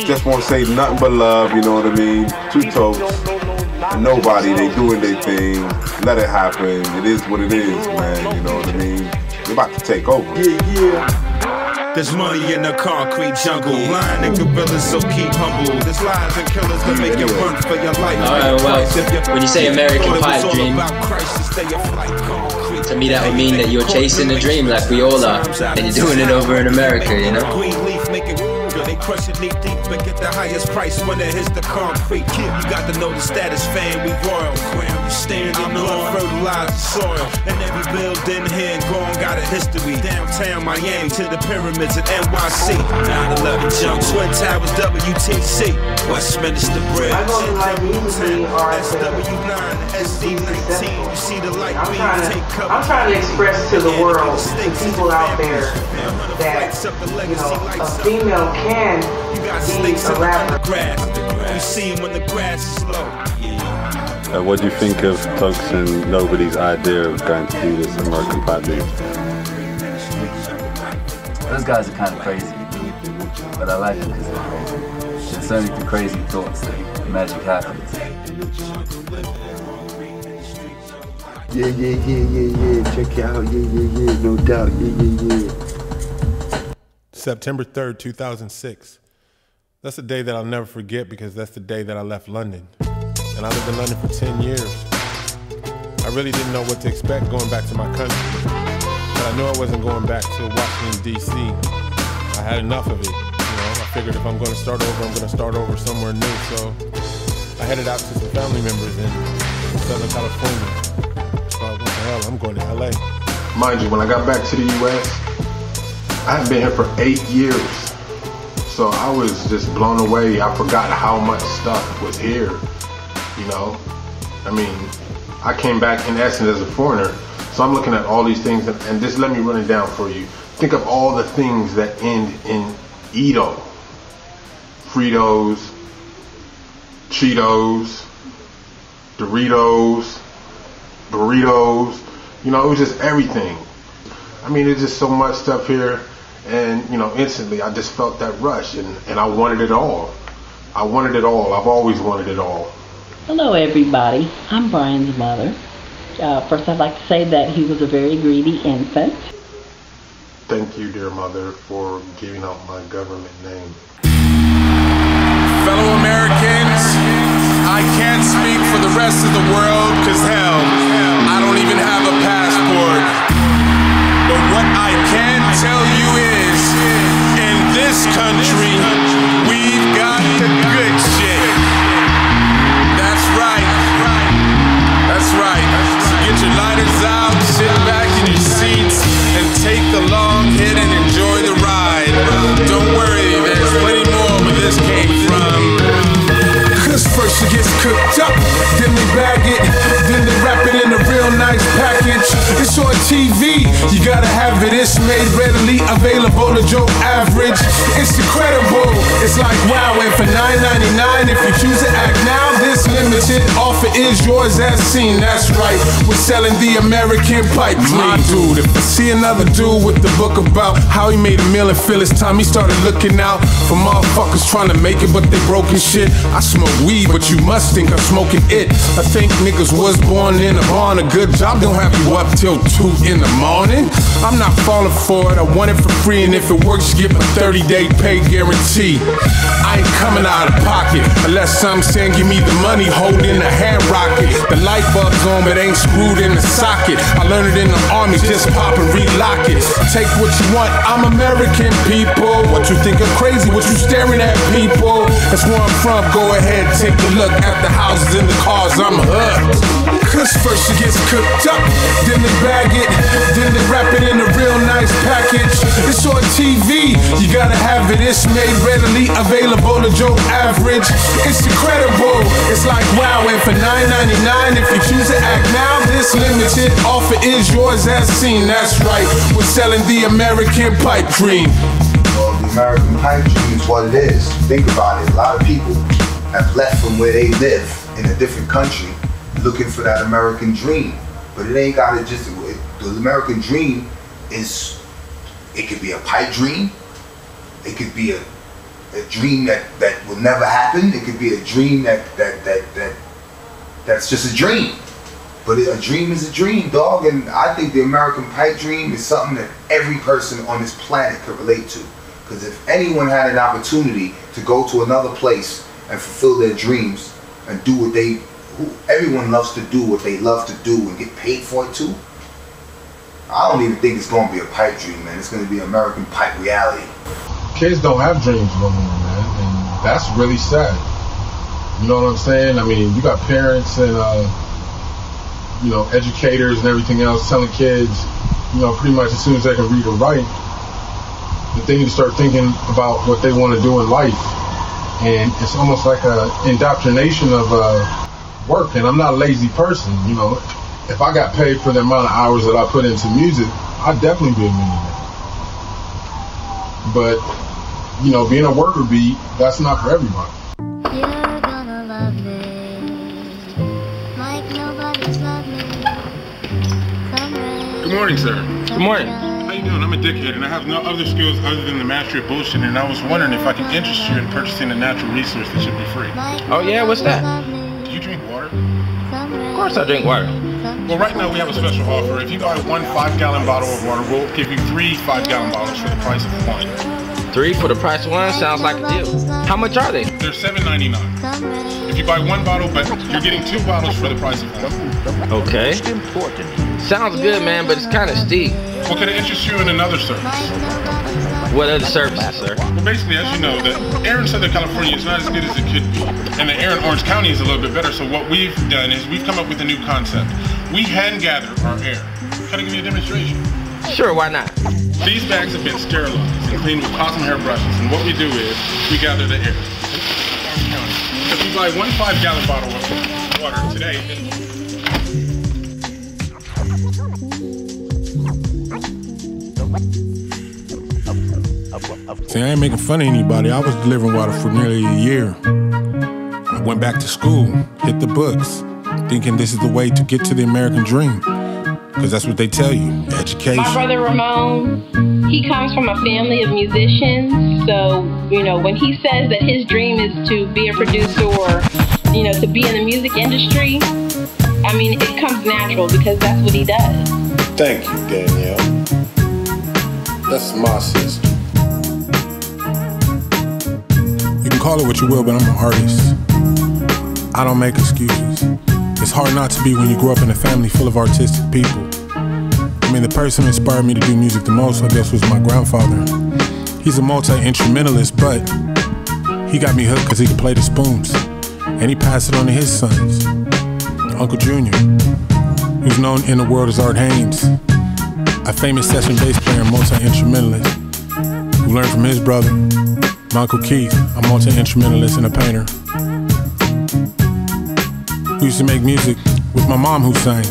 just want to say nothing but love, you know what I mean? Two toes. And nobody, they doing their thing. Let it happen. It is what it is, man, you know what I mean? They're about to take over. There's money in the concrete jungle. Lying and gorillas, so keep humble. There's lies and killers that make you run for your life. Well, when you say American pipe dream, to me that would mean that you're chasing a dream like we all are, and you're doing it over in America, you know? They crush it knee deep and get the highest price when it hits the concrete. You got to know the status, fan, we royal. Crown, you standing on fertilized soil. And every building here and gone got a history. Downtown Miami to the pyramids at NYC. 9/11 jump, Twin Towers, WTC, Westminster Bridge. I go to like usually or SW9, SD19. You see the light take cover. I'm trying to express to the world, to people out there, that you know, a female can be a rapper. You see when the grass is low. What do you think of Tux and Nobody's idea of going to do this American Pie thing? Those guys are kind of crazy, but I like them because they're crazy. It's only through crazy thoughts that the magic happens. Yeah. Check it out. Yeah. No doubt. Yeah. September 3rd, 2006. That's a day that I'll never forget because that's the day that I left London. And I lived in London for 10 years. I really didn't know what to expect going back to my country. But I knew I wasn't going back to Washington, D.C. I had enough of it. You know, I figured if I'm going to start over, I'm going to start over somewhere new. So I headed out to some family members in Southern California. So what the hell, I'm going to L.A. Mind you, when I got back to the U.S., I had been here for 8 years. So I was just blown away. I forgot how much stuff was here, you know? I mean, I came back in essence as a foreigner. So I'm looking at all these things, and just let me run it down for you. Think of all the things that end in Edo. Fritos, Cheetos, Doritos, burritos. You know, it was just everything. I mean, there's just so much stuff here. And, you know, instantly I just felt that rush, and I wanted it all. I wanted it all. I've always wanted it all. Hello, everybody. I'm Brian's mother. First, I'd like to say that he was a very greedy infant. Thank you, dear mother, for giving out my government name. Fellow Americans, I can't speak for the rest of the world, because hell, I don't even have a passport. But what I can tell you is, in this country, we've got the good shit. That's right. That's right. So get your lighters out, sit back in your seats, and take the long hit and enjoy the ride. Don't worry, there's plenty more where this came from. Cause first it gets cooked up, then they bag it, then they wrap it in a real nice package. It's on TV, you gotta have it. It's made readily available to Joe Average. It's incredible, it's like wow. And for $9.99, if you choose to act now, this limited offer is yours as seen. That's right, we're selling the American pipe dream. My dude, if I see another dude with the book about how he made a meal and fill his time, he started looking out for motherfuckers trying to make it, but they broke and shit. I smoke weed, but you must think I'm smoking it. I think niggas was born in a barn. A good job don't have you up till 2 in the morning. I'm not falling for it, I want it for free, and if it works, you get my 30-day pay guarantee. I ain't coming out of pocket unless I'm saying give me the money, holding a hand rocket. The light bulb's on, but ain't screwed in the socket. I learned it in the army, just pop and relock it. Take what you want, I'm American, people. What you think I'm crazy, what you staring at, people? That's where I'm from, go ahead, take a look at the houses and the cars, I'm hooked. Cause first it gets cooked up, then they bag it, then they wrap it in a real nice package. It's on TV, you gotta have it. It's made readily available to Joe Average. It's incredible, it's like wow. And for $9.99, if you choose to act now, this limited offer is yours as seen. That's right, we're selling the American pipe dream. Well, the American pipe dream is what it is. Think about it. A lot of people have left from where they live in a different country looking for that American dream. But it ain't got to just, the American dream is, it could be a pipe dream, it could be a a dream that will never happen. It could be a dream that's just a dream. But a dream is a dream, dog. And I think the American pipe dream is something that every person on this planet could relate to. Because if anyone had an opportunity to go to another place and fulfill their dreams and do what everyone loves to do what they love to do and get paid for it too, I don't even think it's going to be a pipe dream, man. It's going to be American pipe reality. Kids don't have dreams no more, man, and that's really sad. You know what I'm saying? I mean, you got parents and you know, educators and everything else telling kids, you know, pretty much as soon as they can read or write, that they need to start thinking about what they want to do in life. And it's almost like a indoctrination of work. And I'm not a lazy person, you know. If I got paid for the amount of hours that I put into music, I'd definitely be a millionaire. But, you know, being a worker bee, that's not for everybody. You're gonna love me like nobody's loved me. Come rain. Good morning, sir. Good morning. How you doing? I'm a dickhead, and I have no other skills other than the mastery of bullshit, and I was wondering if I could interest you in purchasing a natural resource that should be free. Oh yeah, what's that? Do you drink water? Of course I drink water. Well, right now we have a special offer. If you buy one 5-gallon bottle of water, we'll give you 3 5-gallon bottles for the price of one. 3 for the price of 1? Sounds like a deal. How much are they? They're $7.99. If you buy one bottle, but you're getting 2 bottles for the price of one. Okay. Sounds good, man, but it's kind of steep. Well, could I interest you in another service? What other services, sir? Well, basically, as you know, the air in Southern California is not as good as it could be. And the air in Orange County is a little bit better, so what we've done is we've come up with a new concept. We hand gather our air. Can I give you a demonstration? Sure, why not? These bags have been sterilized and cleaned with cotton hair brushes, and what we do is we gather the air. If you buy one 5-gallon bottle of water today, see, I ain't making fun of anybody. I was delivering water for nearly a year. I went back to school, hit the books, thinking this is the way to get to the American dream. Because that's what they tell you, education. My brother Ramon, he comes from a family of musicians. So, you know, when he says that his dream is to be a producer or, you know, to be in the music industry, I mean, it comes natural because that's what he does. Thank you, Danielle. That's my sister. You can call it what you will, but I'm an artist. I don't make excuses. It's hard not to be when you grow up in a family full of artistic people. I mean, the person who inspired me to do music the most, I guess, was my grandfather. He's a multi-instrumentalist, but he got me hooked because he could play the spoons. And he passed it on to his sons. Uncle Junior, who's known in the world as Art Haynes, a famous session bass player and multi-instrumentalist, who learned from his brother, my Uncle Keith, a multi-instrumentalist and a painter. We used to make music with my mom who sang.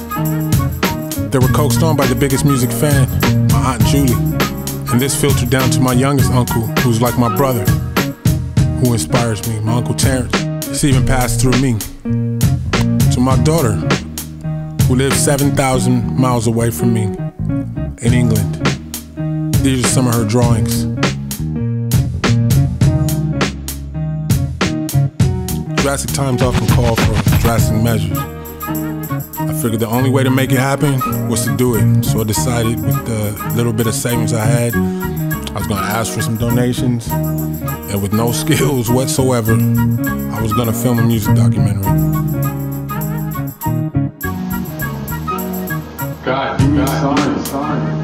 They were coaxed on by the biggest music fan, my Aunt Julie. And this filtered down to my youngest uncle, who's like my brother, who inspires me, my Uncle Terrence. It's even passed through me. To my daughter, who lives 7,000 miles away from me in England. These are some of her drawings. Drastic times often call for drastic measures. I figured the only way to make it happen was to do it. So I decided with the little bit of savings I had, I was gonna ask for some donations. And with no skills whatsoever, I was gonna film a music documentary. God, give me a sign.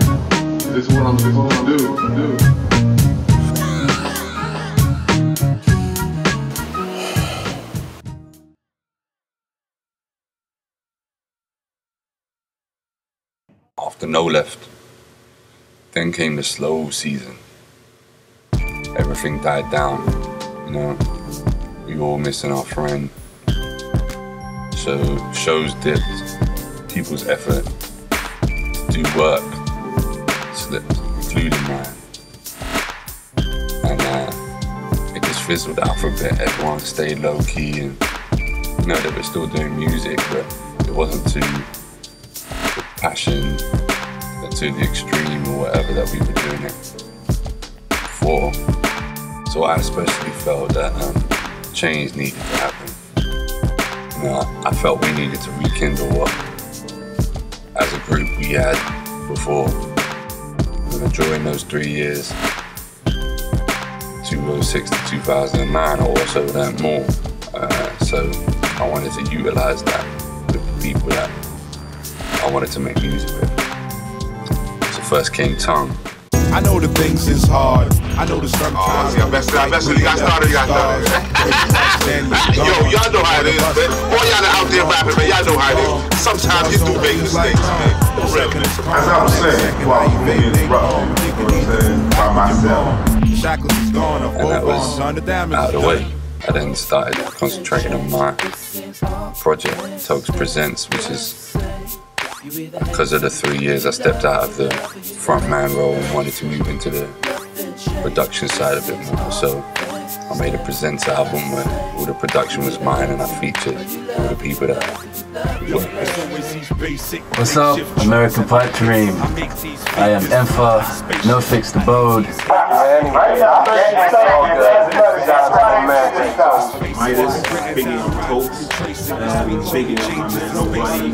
This is what I'm supposed to do. After No Left, then came the slow season. Everything died down, you know, we were all missing our friend. So shows dipped, people's effort to do work slipped, including mine. And it just fizzled out for a bit. Everyone stayed low key and, you know, they were still doing music, but it wasn't to the passion, to the extreme or whatever that we were doing it for. So I especially felt that change needed to happen. You know, I felt we needed to rekindle what, as a group, we had before. You know, during those 3 years, 2006 to 2009, I also learned more. So I wanted to utilize that with the people that I wanted to make music with. So first came Tongue. I know the things is hard. I know the sometimes. I bet you got started. Yo, y'all know how it is, man. All y'all out there rapping, man, y'all know how it is. Sometimes you do make mistakes, man. As I was saying, well, me is rough, you know what I'm saying, by myself. And that was out of the way. I then started concentrating on my project, Tugs Presents, which is because of the 3 years I stepped out of the frontman role and wanted to move into the production side a bit more. So I made a Presents album where all the production was mine and I featured all the people that worked with. What's up, American Pipe Dream? I am Enfa, No Fix the Bode. Midas, Biggie on Toast, Biggie on my man Nobody.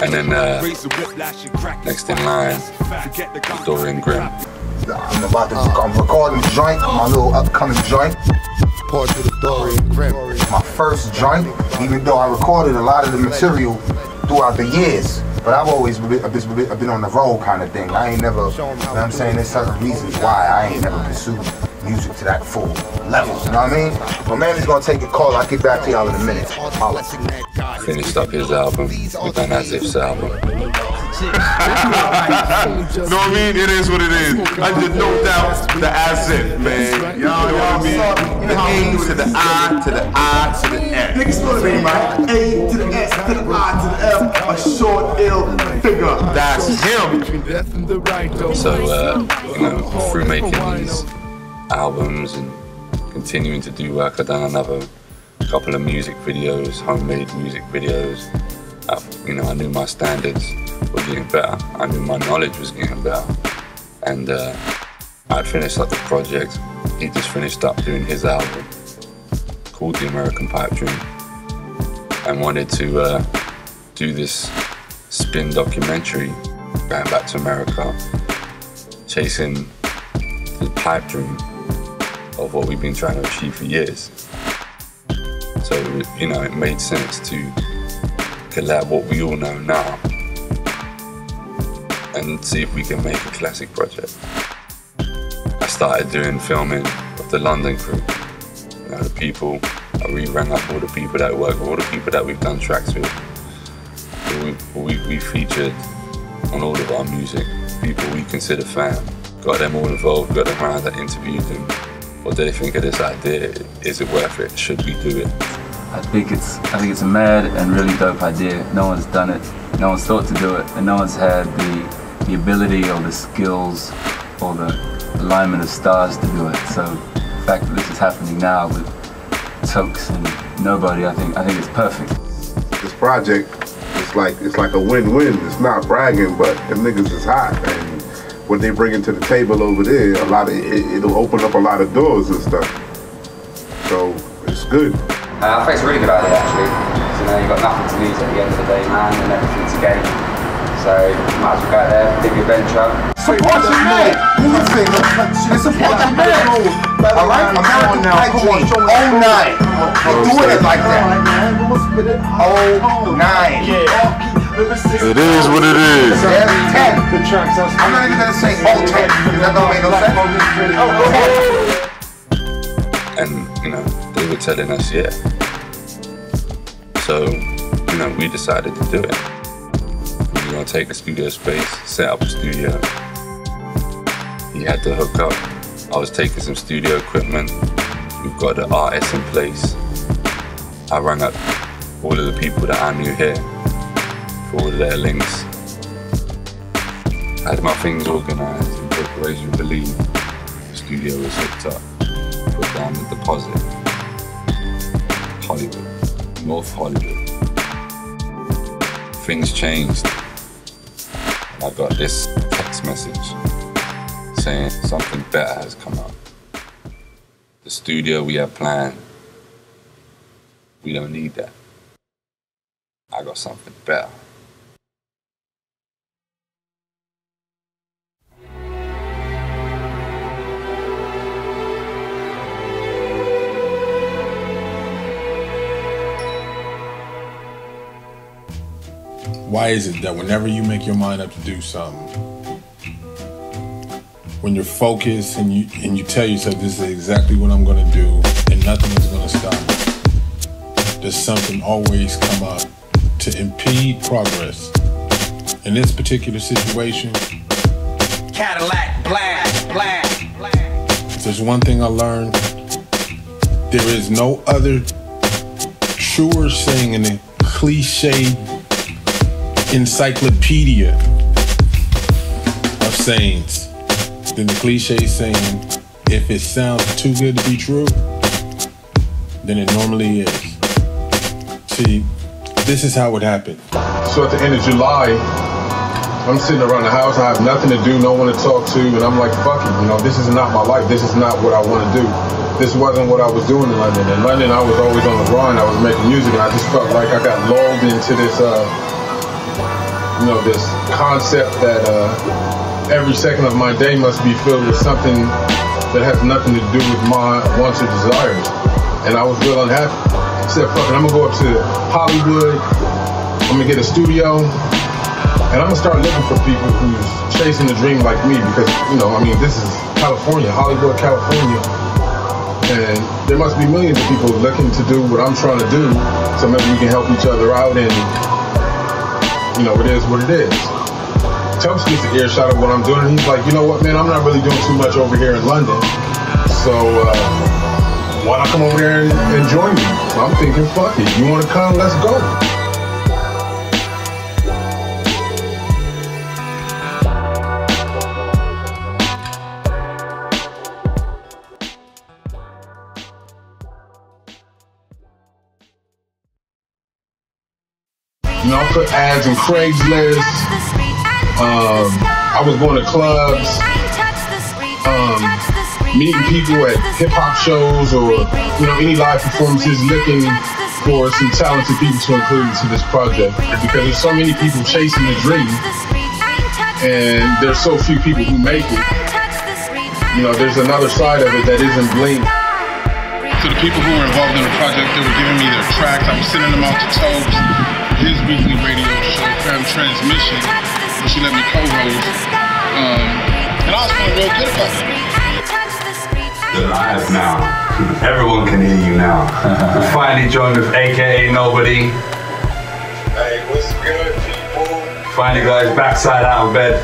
And then next in line, Dorian Grimm. I'm recording the joint, my little upcoming joint. Pour to the Dorian Grimm. My first joint, even though I recorded a lot of the material throughout the years. But I've always been on the road kind of thing. I ain't never, you know what I'm saying? There's certain reasons why I ain't never pursued music to that full level, you know what I mean? But man, he's gonna take a call. I'll get back to y'all in a minute. Finished up his album with an As If's album. Know what I mean? It is what it is. I just no doubt the As If, man. You know what I mean? The A to the I to the I to the F. Niggas know the name, right? A to the S to the I to the F. A short, ill figure. That's him. So, you know, through making these albums and continuing to do work, I've done another couple of music videos, homemade music videos. You know, I knew my standards were getting better. I knew my knowledge was getting better. And I'd finished up the project. He just finished up doing his album called The American Pipe Dream and wanted to do this spin documentary going back to America, chasing the pipe dream of what we've been trying to achieve for years. So, you know, it made sense to collab what we all know now and see if we can make a classic project. I started doing filming of the London crew. You know, the people, I re-rang up all the people that work, all the people that we've done tracks with. We featured on all of our music, people we consider fam. Got them all involved, got them around, I interviewed them. What do they think of this idea? Is it worth it? Should we do it? I think it's a mad and really dope idea. No one's done it, no one's thought to do it, and no one's had the ability or the skills or the alignment of stars to do it. So the fact that this is happening now with Tokes and Nobody, I think it's perfect. This project, it's like a win-win. It's not bragging, but them niggas is hot, and what they bring to the table over there, it'll open up a lot of doors and stuff. So it's good. I think it's a really good idea actually. So, you know, you've got nothing to lose at the end of the day, man, and everything to gain. So might as well go out there, big adventure. Support your man! And support your man! Alright? American Pipe Dream, 09. We're doing it like that. 09. It is what it is. 10. I'm not even gonna say 10, because that don't make no sense. And, you know, they were telling us, yeah. So, you know, we decided to do it. We were gonna take a studio space, set up a studio. He had to hook up. I was taking some studio equipment. We've got the artists in place. I rang up all of the people that I knew here for all of their links. I had my things organized in preparation to leave. The studio was hooked up. Put down the deposit. Hollywood, North Hollywood. Things changed. I I got this text message saying something better has come up. The studio we had planned, we don't need that. I got something better. Why is it that whenever you make your mind up to do something, when you're focused and you tell yourself this is exactly what I'm going to do and nothing is going to stop me, does something always come up to impede progress? In this particular situation, Cadillac, black. if there's one thing I learned, there is no other truer saying in the cliche encyclopedia of sayings than the cliche saying, if it sounds too good to be true, then it normally is. See, this is how it happened. So at the end of July, I'm sitting around the house, I have nothing to do, no one to talk to, and I'm like, fuck it, you know, this is not my life, this is not what I want to do. This wasn't what I was doing in London. In London, I was always on the grind, I was making music, and I just felt like I got lulled into this, you know, this concept that every second of my day must be filled with something that has nothing to do with my wants or desires. And I was real unhappy. I said, fuck it, I'm gonna go up to Hollywood, I'm gonna get a studio, and I'm gonna start looking for people who's chasing a dream like me, because, you know, I mean, this is California, Hollywood, California, and there must be millions of people looking to do what I'm trying to do, so maybe we can help each other out, and you know, it is what it is. Tubbs gets the earshot of what I'm doing, and he's like, you know what, man, I'm not really doing too much over here in London, so why not come over there and join me? So I'm thinking, fuck it, you want to come, let's go. You know, I put ads in Craigslist. I was going to clubs, meeting people at hip-hop shows or, you know, any live performances, looking for some talented people to include into this project. Because there's so many people chasing the dream, and there's so few people who make it. You know, there's another side of it that isn't blinked. To the people who were involved in the project, they were giving me their tracks. I was sending them out to Tubbs, his weekly radio show, Fam Transmission, which he let me co-host. And I was feeling real good about it. You're live now. Everyone can hear you now. We finally joined with AKA Nobody. Hey, what's good, people? Finally got his backside out of bed.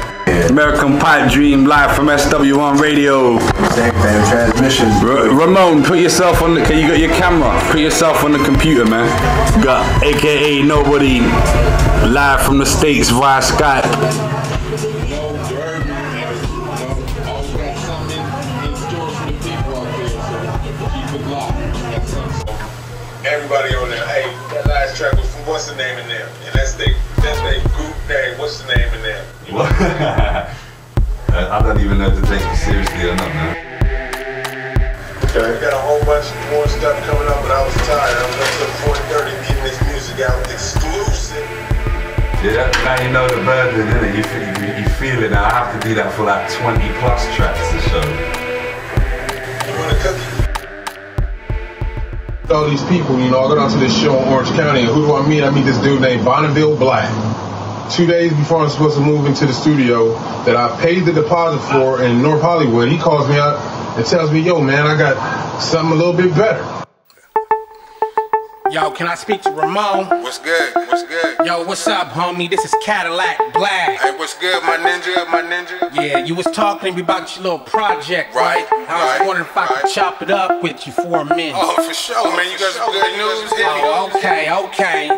American Pipe Dream live from SW1 Radio. Fam Transmission. Ramon, put yourself on the. You got your camera? Put yourself on the computer, man. Got AKA Nobody live from the States via Skype. Everybody on there, hey, that last track was from what's the name in there? And that's their group name, what's the name in there? What? I don't even know if to take you seriously or not, man. Okay. We got a whole bunch more stuff coming up, but I was tired. I was up to 40-30 getting this music out exclusive. Yeah, now you know the burden, innit? You feel it now. I have to do that for like 20 plus tracks to show. You want a cookie? All these people, you know, I go down to this show in Orange County, and who do I meet? I meet this dude named Bonneville Black. 2 days before I'm supposed to move into the studio that I paid the deposit for in North Hollywood, he calls me up and tells me, yo, man, I got something a little bit better. Yo, can I speak to Ramon? What's good? What's good? Yo, what's up, homie? This is Cadillac Black. Hey, what's good, my ninja? Yeah, you was talking to me about your little project, right? I was wondering if I could chop it up with you for a minute. Oh, for sure, man. You got some good news. Oh, okay.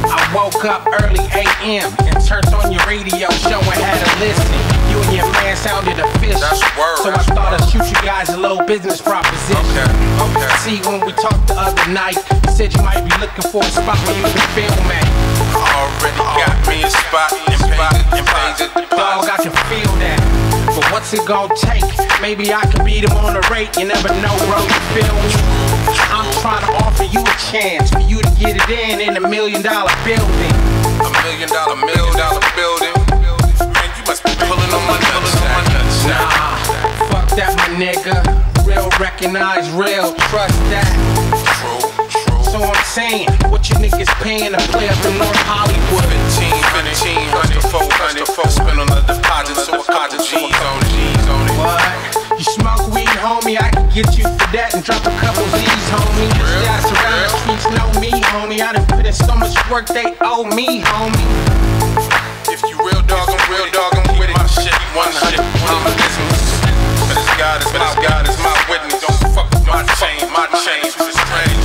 I woke up early AM and turned on your radio show and had to listen. You and your man sounded official. That's word. So I thought I'd shoot you guys a little business proposition. Okay. See, when we talked the other night, you said you might be looking for a spot where you can film at. Already got me spot and pays it. Dog, I can feel that. But what's it gonna take? Maybe I can beat him on the rate. You never know, bro. You feel me? I'm trying to offer you a chance for you to get it in $1 million building. $1 million building. Man, you must be pulling on my nuts. Nah, fuck that, my nigga. Real recognize real, trust that. True. So I'm saying, what you niggas paying to play up in North Hollywood? 1,500, 400, spend on the deposit, so I got the G's on it. What? You smoke weed, homie, I can get you for that and drop a couple Z's, homie. Shots around the streets know me, homie. I done put in so much work, they owe me, homie. If you real dog, I'm with it. My shit 100, I'm a business. But it's God is my witness. Don't fuck with my chain. It's strange,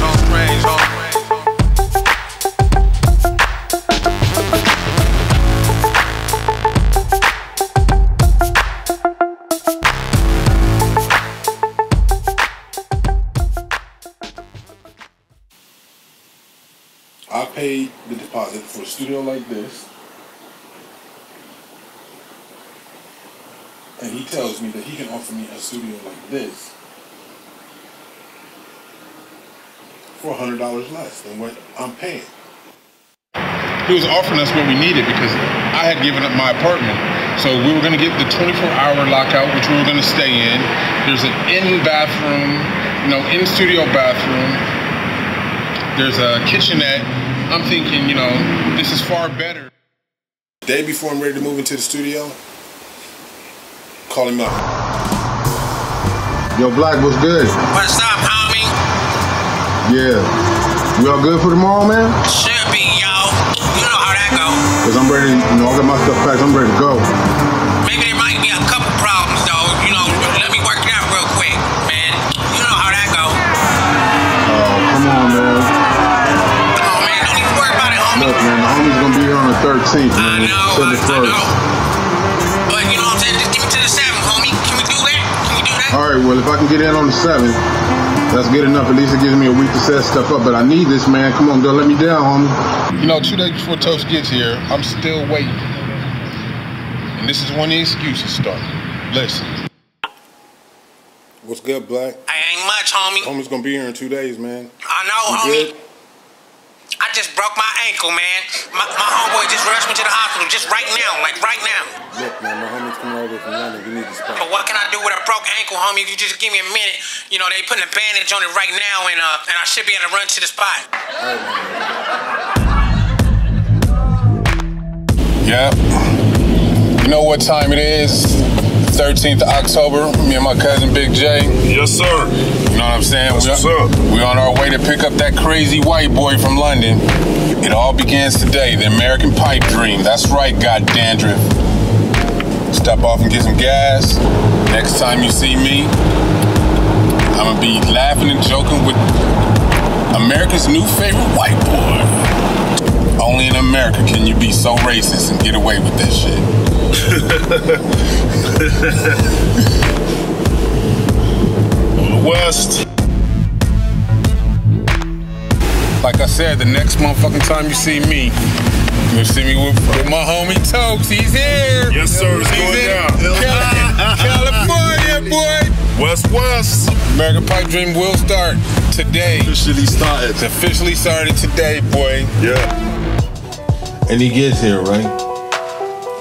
I paid the deposit for a studio like this, and he tells me that he can offer me a studio like this for $100 less than what I'm paying. He was offering us what we needed because I had given up my apartment. So we were gonna get the 24-hour lockout, which we were gonna stay in. There's an in-bathroom, in-studio bathroom. There's a kitchenette. I'm thinking, this is far better. Day before I'm ready to move into the studio, call him up. Yo, Black, what's good? What's up, homie? Yeah. We all good for tomorrow, man? Should be, yo. You know how that go. Cause I'm ready, I got my stuff packed, I'm ready to go. Maybe there might be a couple problems, though. Let me work it out real quick, man. You know how that go. Oh, come on, man. Oh, man, don't even worry about it, homie. Look, man, the homie's gonna be here on the 13th, man. I know. But you know what I'm saying? Just give me to the 7th, homie. Can we do that? All right, well, if I can get in on the 7th, that's good enough. At least it gives me a week to set stuff up. But I need this, man. Come on, don't let me down, homie. 2 days before Toast gets here, I'm still waiting. And this is when the excuses start. Listen. What's good, Black? Ain't much, homie. Homie's gonna be here in 2 days, man. I know, you homie. Good? I just broke my ankle, man. My homeboy just rushed me to the hospital just right now, right now. Look, man, my homie's coming over from London. We need to spot. But what can I do with a broke ankle, homie? If you just give me a minute, they putting a bandage on it right now, and I should be able to run to the spot. Yep. You know what time it is? 13th of October. Me and my cousin Big J. Yes, sir. You know what I'm saying? What's up? We on our way to pick up that crazy white boy from London. It all begins today. The American Pipe Dream. That's right, God dandruff. Stop off and get some gas. Next time you see me, I'm gonna be laughing and joking with America's new favorite white boy. Only in America can you be so racist and get away with that shit. On the West. Like I said, the next motherfucking time you see me, you'll see me with my homie Tokes. He's here. Yes, sir. It's going down. California, boy. West. American Pipe Dream will start today. Officially started. It's officially started today, boy. Yeah. And he gets here, right?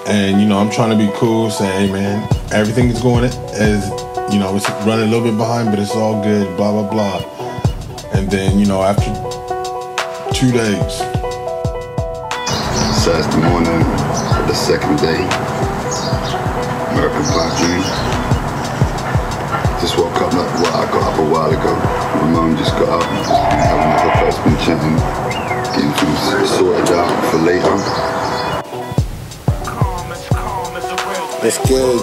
And, I'm trying to be cool, say, hey, man, everything is going as, it's running a little bit behind, but it's all good, blah, blah, blah. And then, after 2 days. Saturday morning of the second day. American Pipe Dream. Just woke up, I got up a while ago. Ramon just got up, having a breakfast, been chatting, getting things sorted out for later. That's good.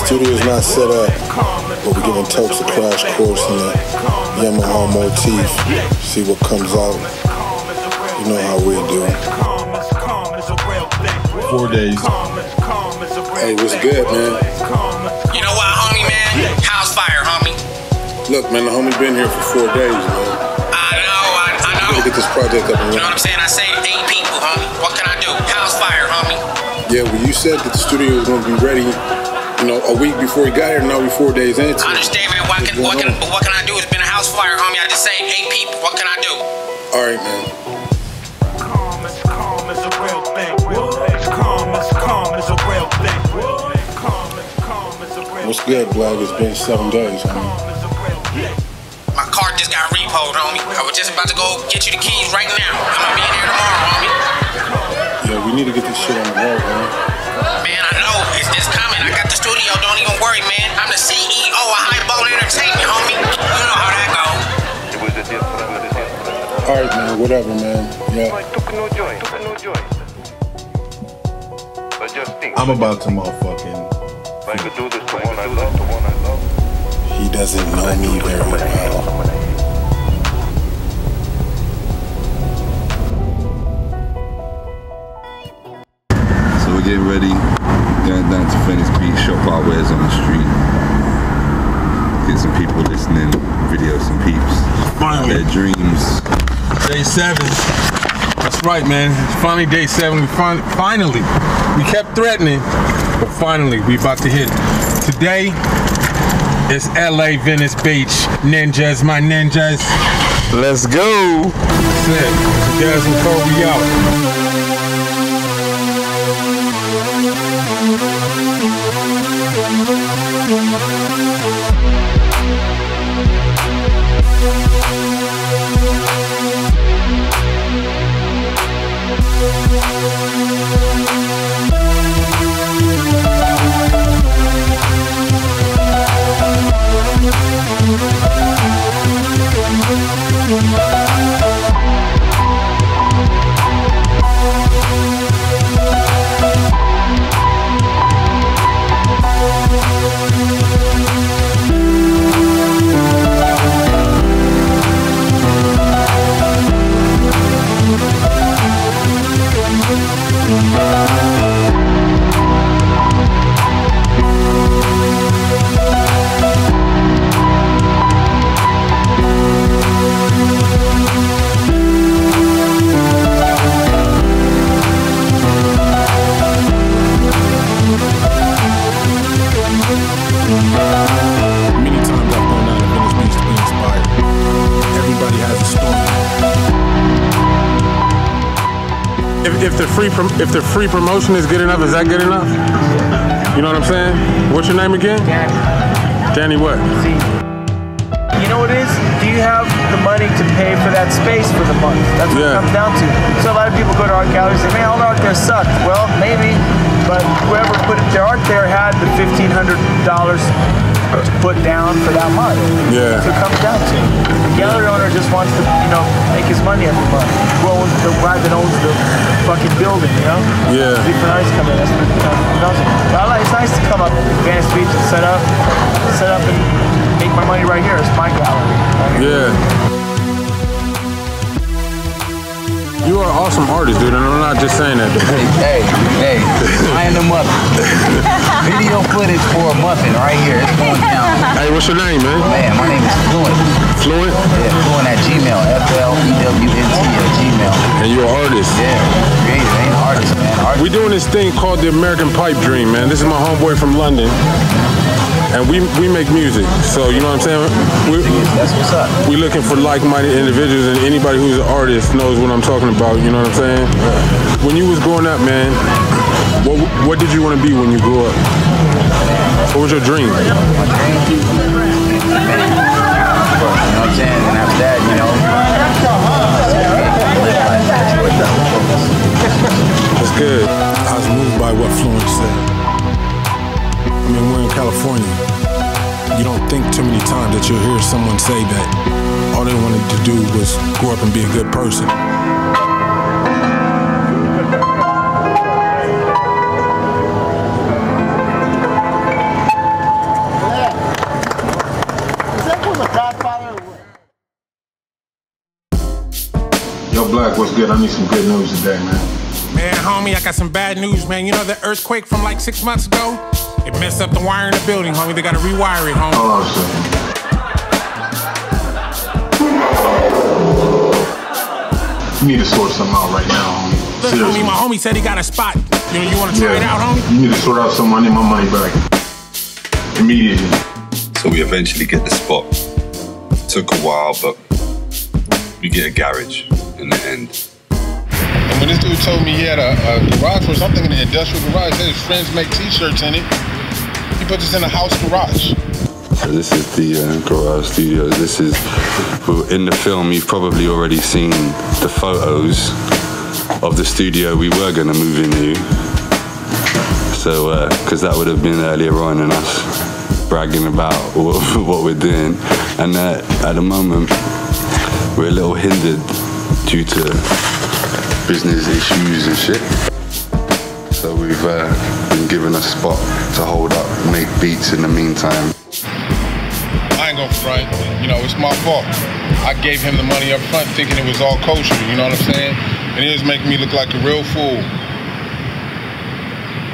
Studio's not set up, but we're giving Tokes a crash course in the Yamaha motif. See what comes out. You know how we do. 4 days. Hey, what's good, man? You know what, homie, man? House fire, homie. Look, man, the homie been here for 4 days, man. I know. Gotta get this project up and running. You know what I'm saying? I saved 8 people, homie. What can I do? House fire, homie. Yeah, well, you said that the studio was going to be ready, you know, a week before he got here, now we're 4 days into it. I understand, man. What can I do? It's been a house fire, homie. I just saved 8 people. What can I do? All right, man. Calm is a real thing. Calm is a real thing. What's good, Black? It's been 7 days, homie. My car just got repoed, homie. I was just about to go get you the keys right now. I'm gonna be in here tomorrow, homie. Yeah, we need to get this shit on the road, man. Man, I know. It's coming. I got the studio. Don't even worry, man. I'm the CEO of Highball Entertainment, homie. You know how that goes. All right, man. Whatever, man. Yeah. I'm about to motherfucking... He doesn't know me very well. So we're getting ready, going down to Venice Beach, shop our wares on the street. Get some people listening, video some peeps. Finally. Their dreams. Day 7. That's right, man. It's finally day 7. We finally. We kept threatening, but finally we about to hit. Today is LA Venice Beach. Ninjas, my ninjas. Let's go. That's it. Jazz and Cole, we out. Many times I've gone down to Venice Beach to be inspired. Everybody has a story. If the free promotion is good enough, is that good enough? You know what I'm saying? What's your name again? Danny what? You know what it is? Do you have the money to pay for that space for the month? That's what it comes down to. So a lot of people go to art galleries and say, man, all the art there sucked. Well, maybe, but whoever put their art there had the $1,500 to put down for that month. Yeah. That's what it comes down to. The gallery owner just wants to, make his money every month. Who owns the guy that owns the fucking building, you know? Yeah. Different artists come in. That's what it does. But it's nice to come up to Venice Beach and set up and make my money right here. It's my gallery. Yeah. You are an awesome artist, dude, and I'm not just saying that. Hey, I am the muffin. Video footage for a muffin right here. It's going down. Hey, what's your name, man? Man, my name is Fluent. Fluent? Yeah, Fluent at Gmail. FLEWNT@Gmail. And you're an artist. Yeah, creative. Ain't an artist, man. We're doing this thing called the American Pipe Dream, man. This is my homeboy from London. And we make music, so you know what I'm saying? That's what's up. We're looking for like-minded individuals, and anybody who's an artist knows what I'm talking about, you know what I'm saying? When you was growing up, man, what did you want to be when you grew up? What was your dream? My dream? You know what I'm saying? And after that, That's good. I was moved by what Fluent said. I mean, we're in California. You don't think too many times that you'll hear someone say that all they wanted to do was grow up and be a good person. Yo, Black, what's good? I need some good news today, man. Man, homie, I got some bad news, man. You know the earthquake from like 6 months ago? It messed up the wire in the building, homie. They gotta rewire it, homie. Hold on a second. You need to sort something out right now, homie. brother. Seriously. I mean, my homie said he got a spot. You know, you want to try it out, homie? You need to sort out some money, my money back. Immediately. So we eventually get the spot. Took a while, but we get a garage in the end. And when this dude told me he had a garage or something in the industrial garage, that his friends make t-shirts in it, he put this in a house garage. So this is the garage studio. This is, in the film, you've probably already seen the photos of the studio we were going to move into. So, because that would have been earlier on and us bragging about what we're doing. And at the moment, we're a little hindered due to business issues and shit. So we've been given a spot to hold up, make beats in the meantime. I ain't gonna front, you know, it's my fault. I gave him the money up front thinking it was all kosher, you know what I'm saying? And he was making me look like a real fool.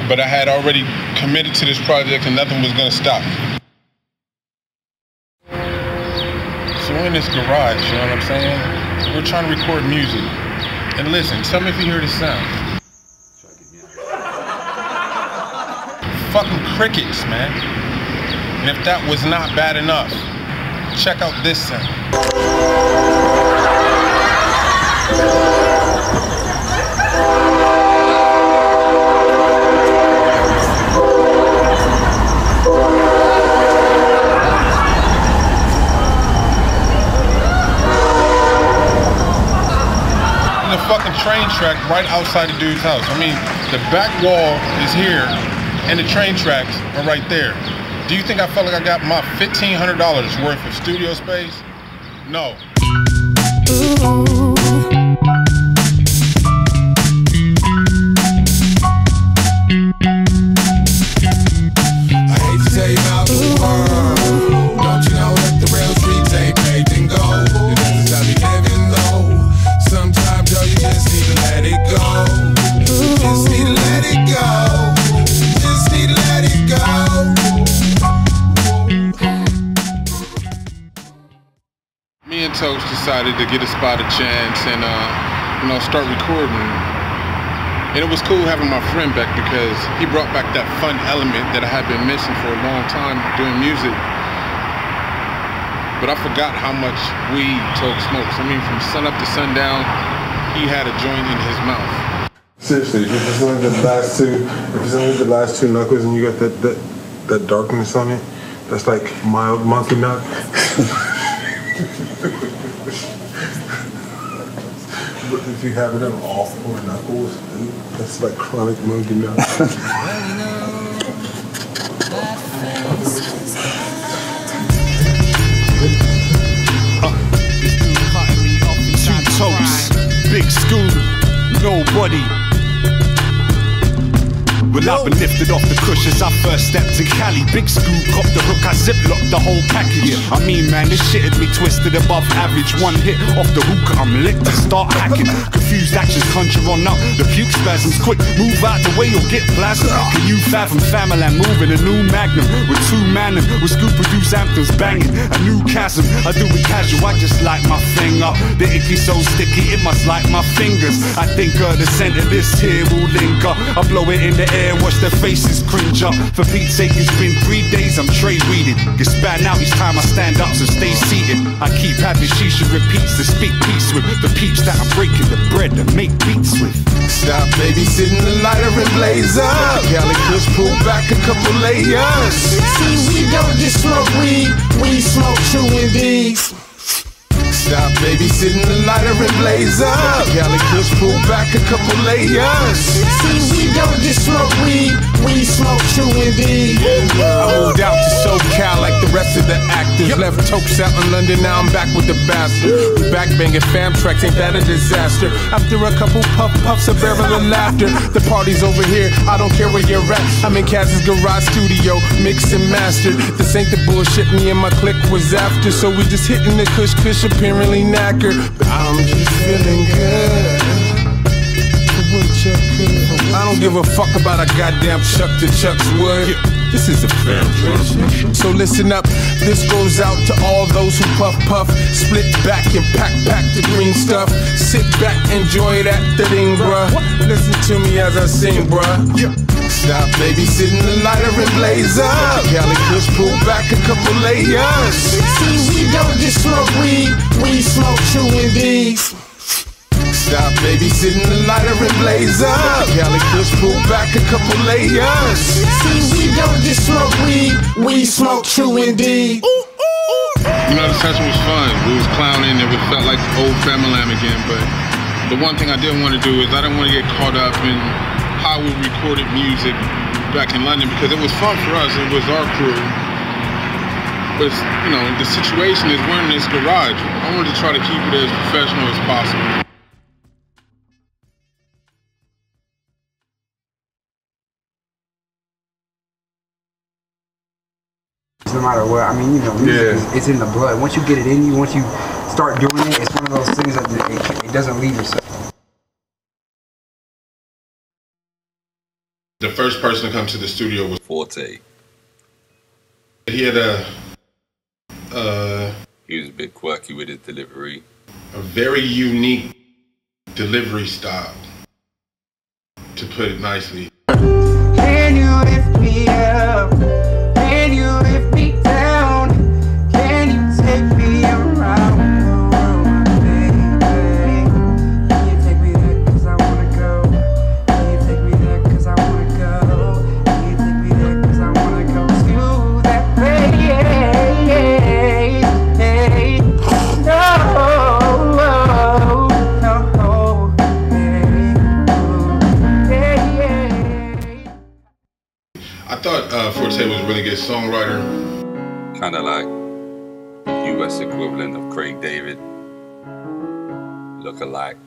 But I had already committed to this project and nothing was gonna stop me. So we're in this garage, you know what I'm saying? We're trying to record music. And listen, tell me if you hear this sound. Fucking crickets, man. And if that was not bad enough, check out this sound. The fucking train track right outside the dude's house. I mean, the back wall is here, and the train tracks are right there. Do you think I felt like I got my $1,500 worth of studio space? No. I hate to tell you about the world. Don't you know that the real streets ain't paved in gold? And that's how we living low. Sometimes, yo, you just need to let it go. You just need to let it go. You just need to let it go. Me and Toast decided to get a spot a chance and, you know, start recording. And it was cool having my friend back because he brought back that fun element that I had been missing for a long time doing music. But I forgot how much weed Toast smokes. I mean, from sun up to sundown, he had a joint in his mouth. Seriously, if it's only the last two knuckles and you got that darkness on it, that's like mild monkey nut. But if you have it on all four knuckles, that's like chronic monkey nut. Two toes, big school, nobody. Well, I've been lifted off the cushions. I first stepped to Cali. Big scoop, cop the hook, I ziplocked the whole package. I mean, man, this shit had me twisted above average. One hit off the hookah, I'm licked to start hacking. Confused actions conjure on up. The puke spasms quick, move out the way you'll get blasted. Can you fathom Familand moving a new Magnum with two Magnum with scoop produce anthems banging a new chasm? I do it casual, I just like my finger. The icky so sticky, it must like my fingers. I think the scent of this here will linger. I blow it in the air and watch their faces cringe up. For Pete's sake, it's been 3 days, I'm tray weeded. Get spat out each time I stand up, so stay seated. I keep having shisha repeats to speak peace with the peeps that I'm breaking the bread to make beats with. Stop babysitting the lighter and blaze up. Cali Kush pull back a couple layers. See, we don't just smoke weed, we smoke true indeed. Stop babysitting the lighter and blaze up. Cali Kush pull back a couple layers. See, we don't just smoke weed, we smoke true indeed. I moved out to SoCal like the rest of the actors. Left Tokes out in London, now I'm back with the bastard. We back banging fam tracks, ain't that a disaster? After a couple puffs, a barrel of laughter. The party's over here, I don't care where you're at. I'm in Kaz's garage studio, mixed and mastered. This ain't the bullshit me and my clique was after. So we just hitting the kush apparently knackered. But I'm just feeling good. I don't give a fuck about a goddamn Chuck to Chuck's wood. This is a fair trade. So listen up, this goes out to all those who puff, split back and pack the green stuff. Sit back, enjoy that thing, bruh. Listen to me as I sing, bruh. Stop babysitting the lighter and blaze up. Cali Kush, pull back a couple layers. See, we don't just smoke weed, we smoke true indeed. Stop babysitting the lighter and blaze up. Cali Kush, pull back a couple layers. See, we don't just smoke weed, we smoke true indeed. You know, the session was fun. We was clowning, it felt like old Family Lamb again, but the one thing I didn't want to do is I didn't want to get caught up in how we recorded music back in London, because it was fun for us, it was our crew. But, you know, the situation is we're in this garage. I wanted to try to keep it as professional as possible. No matter what, I mean, you know, music it's in the blood. Once you get it in you, once you start doing it, it's one of those things that it doesn't leave yourself. The first person to come to the studio was Forte. He had he was a bit quirky with his delivery. A very unique delivery style, to put it nicely. Can you lift me up? Can you lift me down? Can you take me around the world, baby? Can you take me there 'cause I wanna go? Can you take me there 'cause I wanna go? Can you take me there 'cause I wanna go to that place? I thought Forte was a really good songwriter. Kind of like US equivalent of Craig David. Look alike.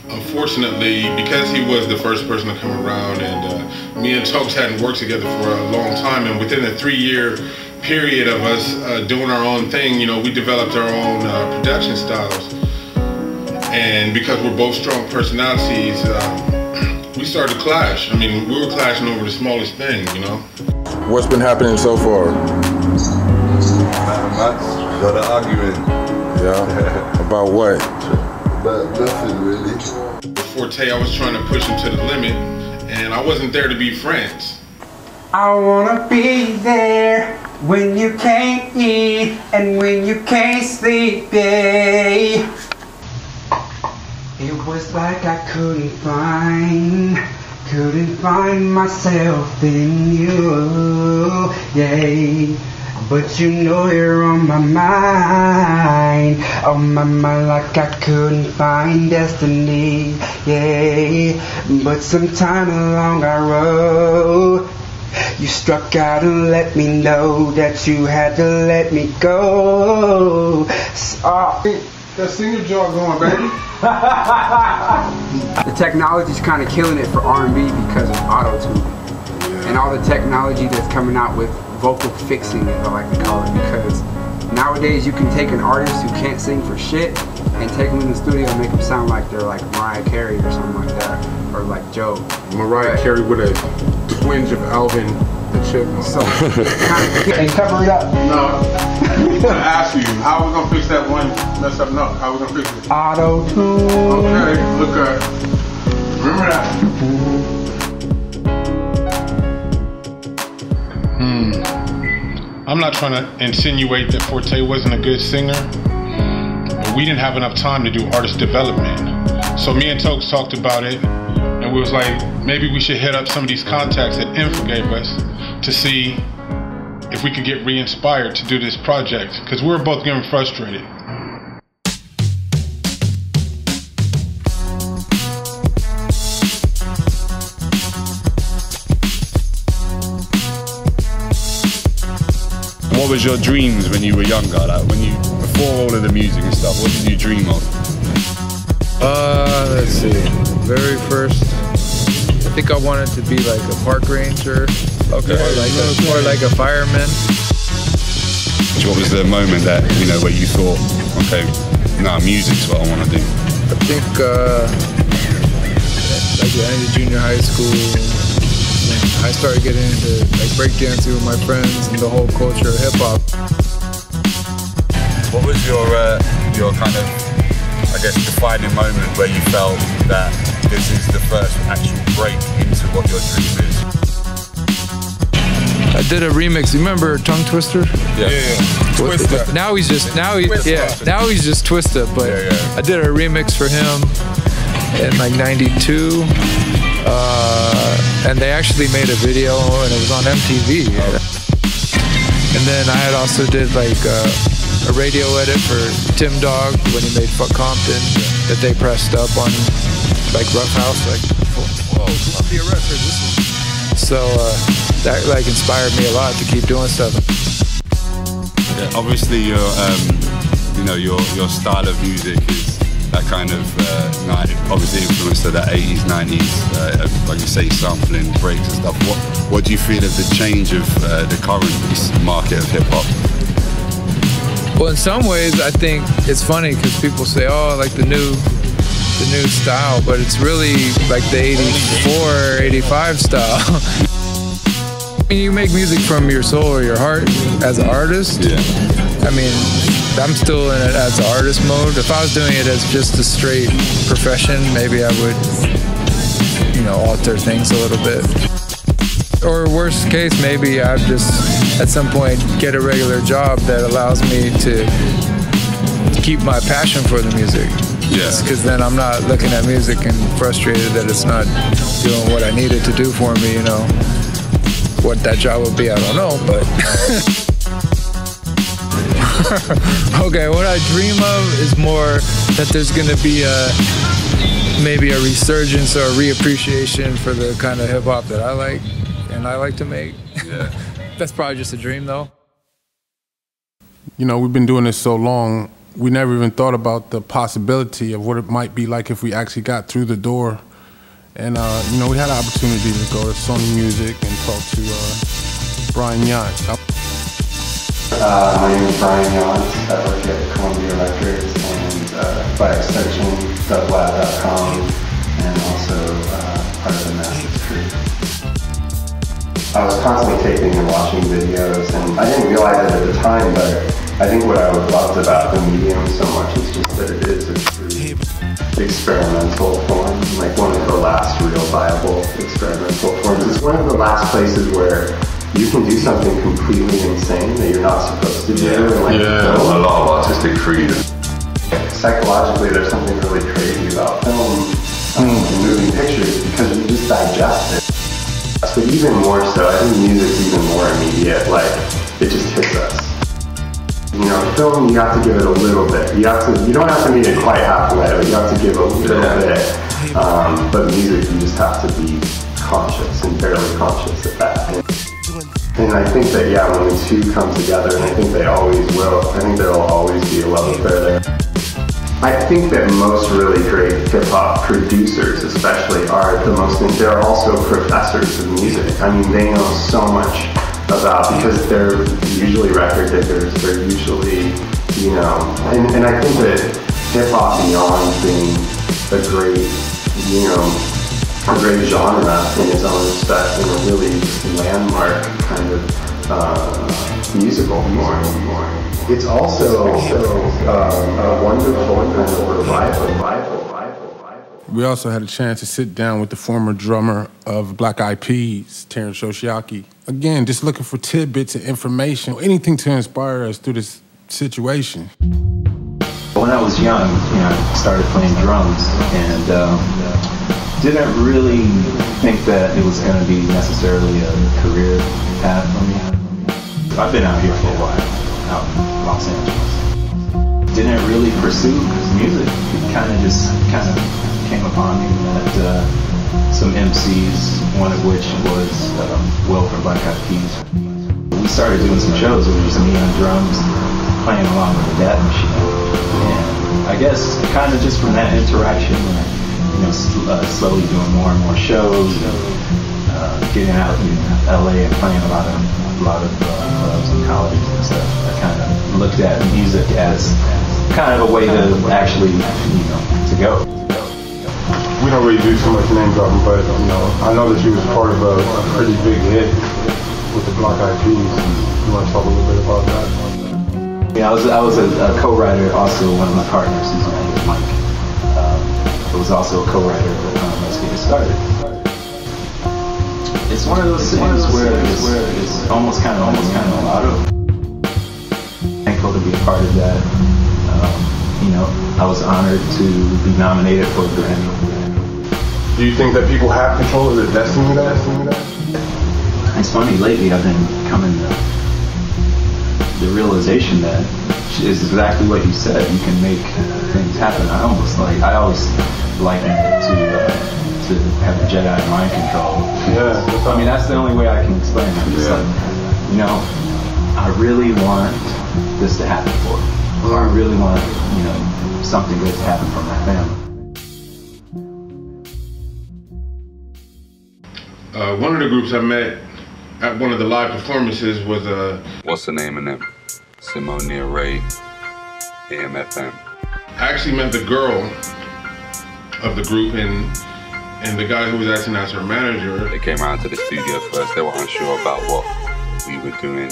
Unfortunately, because he was the first person to come around, and me and Tokes hadn't worked together for a long time, and within a 3-year period of us doing our own thing, you know, we developed our own production styles. And because we're both strong personalities, we started to clash. I mean, we were clashing over the smallest thing, you know? What's been happening so far? Not much. Got an argument. Yeah? About what? About nothing, really. With Forte, I was trying to push him to the limit, and I wasn't there to be friends. I wanna be there when you can't eat and when you can't sleep, babe. It was like I couldn't find myself in you, yeah. But you know you're on my mind, like I couldn't find destiny, yeah. But sometime along our road, you struck out and let me know that you had to let me go. That singer jaw going, baby. The technology's kind of killing it for R&B because of auto-tune. And all the technology that's coming out with vocal fixing, as I like to call it, because nowadays you can take an artist who can't sing for shit and take them in the studio and make them sound like they're like Mariah Carey or something like that, or like Joe. Mariah Carey with a twinge of Alvin the Chipmunk. So, and cover it up. No. I'm gonna ask you, how are we gonna fix that one messed up note? How are we gonna fix it? Auto-tune. Okay, look at. Remember that. I'm not trying to insinuate that Forte wasn't a good singer, but we didn't have enough time to do artist development. So me and Tokes talked about it, and we was like, maybe we should hit up some of these contacts that Info gave us to see if we could get re-inspired to do this project, because we were both getting frustrated. What was your dreams when you were younger? Like before all of the music and stuff, what did you dream of? Let's see. Very first, I think I wanted to be like a park ranger. Okay. Or like a fireman. What was the moment that, you know, where you thought, okay, nah, music's what I want to do? I think like the end of junior high school, I started getting into like breakdancing with my friends and the whole culture of hip hop. What was your kind of, I guess, defining moment where you felt that this is the first actual break into what your dream is? I did a remix. You remember Tongue Twister? Yeah. Twista. Now he's just Twista. But I did a remix for him in like '92, and they actually made a video, and it was on MTV. And then I had also did like a radio edit for Tim Dog when he made Fuck Compton that they pressed up on like Rough House. Like, whoa, this must be a record. So that like inspired me a lot to keep doing stuff. Yeah, obviously your style of music is that kind of obviously influenced of that 80s, 90s, like you say, sampling, breaks and stuff. What do you feel of the change of the current market of hip hop? Well, in some ways, I think it's funny because people say, "Oh, like the new style," but it's really like the '84, '85 style. I mean, you make music from your soul or your heart as an artist. Yeah. I mean, I'm still in it as artist mode. If I was doing it as just a straight profession, maybe I would, alter things a little bit. Or worst case, maybe I'd just at some point get a regular job that allows me to keep my passion for the music. Yeah. Because then I'm not looking at music and frustrated that it's not doing what I needed to do for me, What that job would be, I don't know, but... Okay, what I dream of is more that there's gonna be maybe a resurgence or a reappreciation for the kind of hip-hop that I like and I like to make. Yeah. That's probably just a dream, though. We've been doing this so long, we never even thought about the possibility of what it might be like if we actually got through the door. And, we had an opportunity to go to Sony Music and talk to Brian Yance. My name is Brian Yance. I work at Columbia Records and by extension, dublab.com, and also part of the Massive Crew. I was constantly taping and watching videos, and I didn't realize it at the time, but I think what I loved about the medium so much is just that it is a true experimental form, like one of the last real viable experimental forms. It's one of the last places where you can do something completely insane that you're not supposed to do. And a lot of artistic freedom. Psychologically, there's something really crazy about film and moving pictures because you just digest it. But even more so, I think music's even more immediate, like it just hits us. Film, you have to give it a little bit. You don't have to meet it quite halfway, but you have to give a little bit. But music, you just have to be conscious and fairly conscious of that. And I think that, when the two come together, and I think they always will, I think there will always be a love affair there. I think that most really great hip-hop producers especially they're also professors of music. I mean, they know so much about, because they're usually record diggers, they're usually, and I think that hip-hop, beyond being a great genre in its own respect, and a really landmark kind of musical form. It's also a wonderful kind of revival. We also had a chance to sit down with the former drummer of Black Eyed Peas, Terrence Yoshiaki. Again, just looking for tidbits of information, anything to inspire us through this situation. When I was young, I started playing drums and didn't really think that it was going to be necessarily a career path for me. I've been out here for a while, out in Los Angeles. Didn't really pursue music. It kind of came upon me that some MCs, one of which was Will from Black Eyed Peas. We started doing some shows. It was just me on drums, playing along with the DAT machine. And I guess kind of just from that interaction, slowly doing more and more shows, getting out in LA and playing a lot of clubs and colleges and stuff. I kind of looked at music as kind of a way to actually, to go. We can't really do too much name dropping, but you know, I know that you was part of a pretty big hit with the Black Eyed Peas. You want to talk a little bit about that? Yeah, I was a co-writer, also one of my partners, his name is Mike. I was also a co-writer of Let's Get It Started. It's one of those things where it's almost kind of a lotto. Thankful to be a part of that. You know, I was honored to be nominated for a Grammy. Do you think that people have control of their destiny? It's funny, lately I've been coming to the realization that is exactly what you said. You can make things happen. I always liken it to have Jedi mind control. Yeah. I mean, that's the only way I can explain it. It's like, you know, I really want this to happen for me. Or I really want, you know, something good to happen for my family. One of the groups I met at one of the live performances was what's the name of them? Simone Ray, AMFM. I actually met the girl of the group and the guy who was acting as her manager. They came out to the studio first. They were unsure about what we were doing.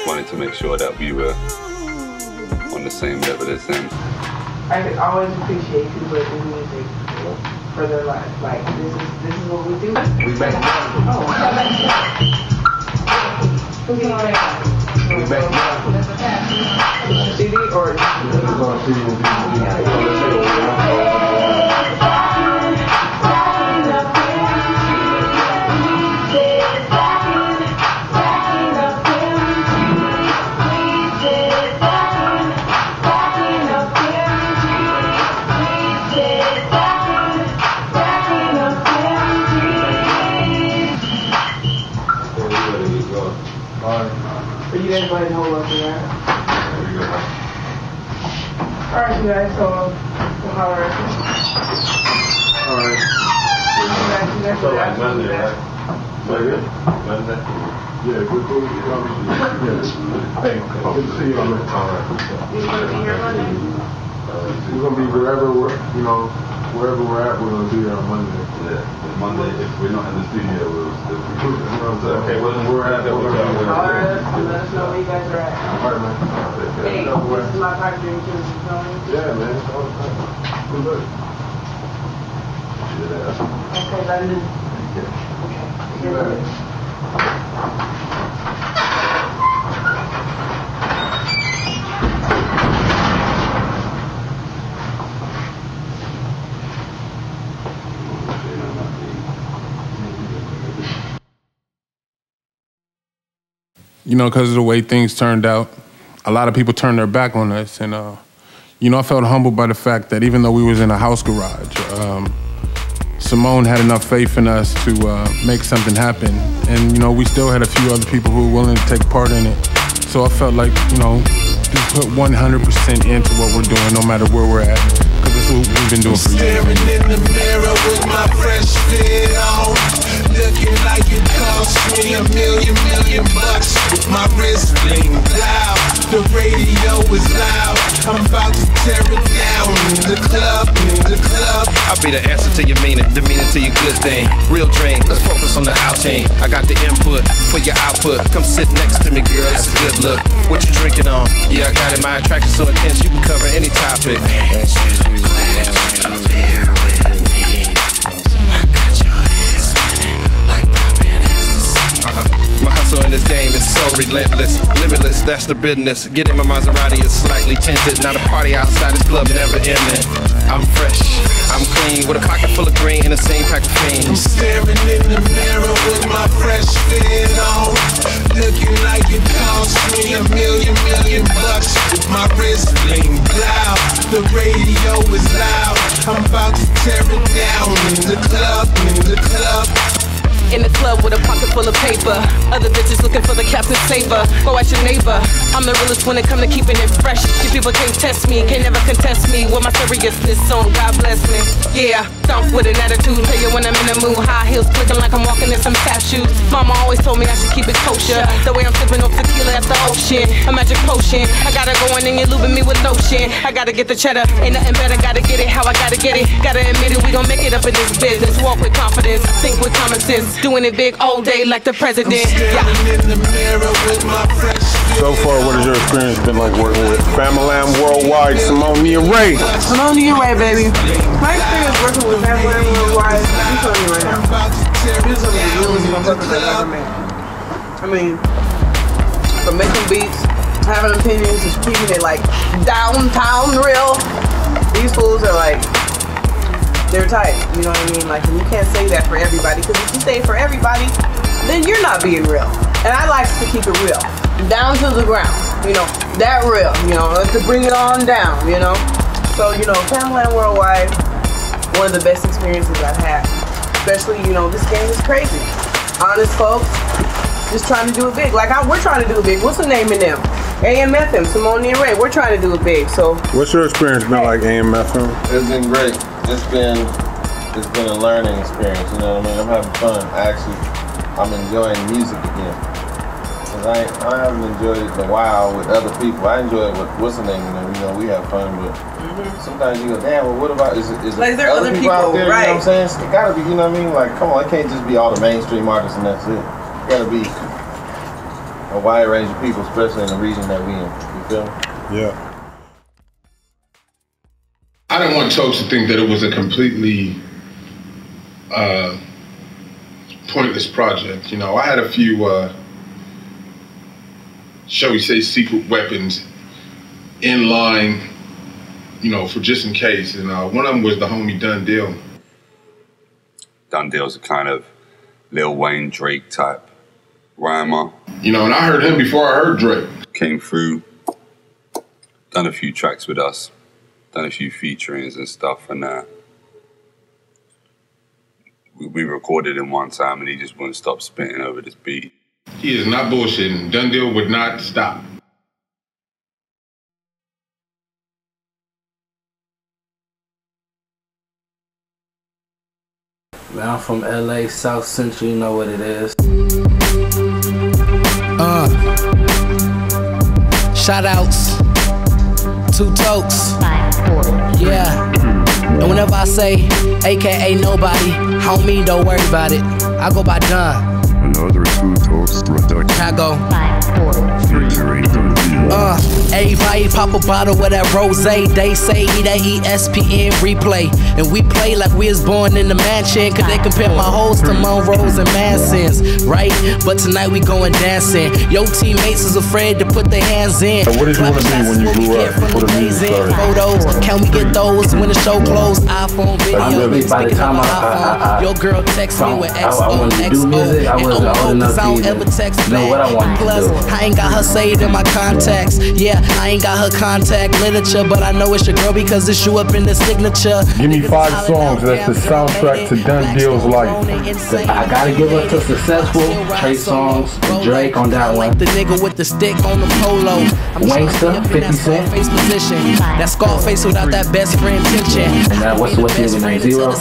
Wanted to make sure that we were on the same level as them. I always appreciate people that do music for their life. Like this is what we do. We back. Oh, who's doing it? We back. CD or you guys go ahead and hold on to that. Alright, you guys, so we'll holler at you. Alright. So like Monday, right? Monday? Yeah, good to Hey, good to see you on that. Alright. You gonna be here Monday? We're gonna be wherever we're at, we're gonna be here on Monday. Yeah, Monday, if we're not in the studio, we'll still be here. Okay, well, we're at that. Alright, let us know where you guys are at. Alright, man. Hey, this is my pipe dream too. Yeah, man. All the time. Good. Okay, London. Okay. You know, because of the way things turned out, a lot of people turned their back on us. And, you know, I felt humbled by the fact that even though we was in a house garage, Simone had enough faith in us to make something happen. And, you know, we still had a few other people who were willing to take part in it. So I felt like, you know, just put 100% into what we're doing, no matter where we're at. Because that's what we've been doing for years. Staring in the mirror with my fresh fit on, looking like it cost me $1 million with my wrist bling loud. The radio is loud. I'm about to tear it down in the club. I'll be the answer to your meaning, the meaning to your good thing. Real dream, let's focus on the outing. I got the input for your output. Come sit next to me, girl, it's a good look. What you drinking on? Yeah, I got it, my attraction so intense, you can cover any topic. Excuse me, I'm here with me. I got your head spinning like poppin' My hustle in this game is so relentless, limitless, that's the business. Getting my Maserati is slightly tinted. Now the party outside this club never ending. I'm fresh, I'm clean, with a pocket full of green and the same pack of fiends. I'm staring in the mirror with my fresh fit on, looking like it cost me $1 million with my wrist bling loud. The radio is loud. I'm about to tear it down in the club. In the club with a pocket full of paper. Other bitches looking for the captain saver. Go at your neighbor. I'm the realest when it come to keeping it fresh. You people can't test me, can't never contest me with my seriousness on. God bless me. Yeah, thump with an attitude. Tell you when I'm in the mood. High heels clicking like I'm walking in some tap shoes. Mama always told me I should keep it kosher. The way I'm sipping on tequila at the ocean. A magic potion. I gotta go in and you're lubing me with lotion. I gotta get the cheddar. Ain't nothing better. Gotta get it how I gotta get it. Gotta admit it. We gon' make it up in this business. Walk with confidence. Think with common sense. Doing it big all day like the president. Yeah. So far, what has your experience been like working with Famalam Worldwide, Simonia Ray? Simonia Ray, baby. My experience working with Famalam Worldwide, I'm telling you right now, these are the realest motherfuckers I've ever met. I mean, from making beats, having opinions, just keeping it like downtown real. These fools are like, they're tight, you know what I mean? Like, you can't say that for everybody, because if you say it for everybody, then you're not being real. And I like to keep it real, down to the ground, you know, that real, you know, to bring it on down, you know. So, you know, Famalam Worldwide, one of the best experiences I've had. Especially, you know, this game is crazy. Honest folks, just trying to do it big. Like, we're trying to do it big. What's the name of them? AMFM, Simonia Ray, we're trying to do it big, so. What's your experience been like, AMFM? It's been great. It's been a learning experience, you know what I mean? I'm having fun. I'm enjoying music again. Cause I haven't enjoyed it in a while with other people. I enjoy it with what's the name of them, you know, we have fun, but sometimes you go, damn, well what about, is like there other people out there, right? You know what I'm saying? It gotta be, you know what I mean? Like, come on, it can't just be all the mainstream artists and that's it. It gotta be a wide range of people, especially in the region that we in, you feel me? Yeah. I didn't want folks to think that it was a completely pointless project. You know, I had a few, shall we say, secret weapons in line, you know, for just in case. And one of them was the homie Dun Deal. Dun Deal's a kind of Lil Wayne, Drake type rhymer. You know, and I heard him before I heard Drake. Came through, done a few tracks with us, done a few featurings and stuff, and we recorded him one time and he just wouldn't stop spitting over this beat. He is not bullshitting. Dun Deal would not stop. Man, I'm from LA, South Central, you know what it is. Shout outs, Two Tokes. Yeah. And whenever I say AKA nobody, homie, don't worry about it. I go by Dun. Another Two Tokes production. Chicago. Featuring Everybody pop a bottle with that rosé. They say that ESPN replay. And we play like we was born in the mansion. Cause they compare my hoes to Monroes and Mansons, right? But tonight we going dancing. Your teammates is afraid to put their hands in. What did you want to be when you grew up? For the music photos, can we get those when the show closed? iPhone video, by the time your girl text me with XOXO. I wasn't old enough to ever text know what I wanted Plus, to do. I ain't got her saved in my contacts. Yeah, I ain't got her contact literature, but I know it's your girl because it's you up in the signature. Give me 5 songs that's the soundtrack to Dun Deal's life. I gotta give up to Successful, Trey Songz, Drake on that one. The nigga with the stick on the polo. Wangsta, 50 Cent. Face position. That Scarface without that best friend tension. And that what's his name? Zero,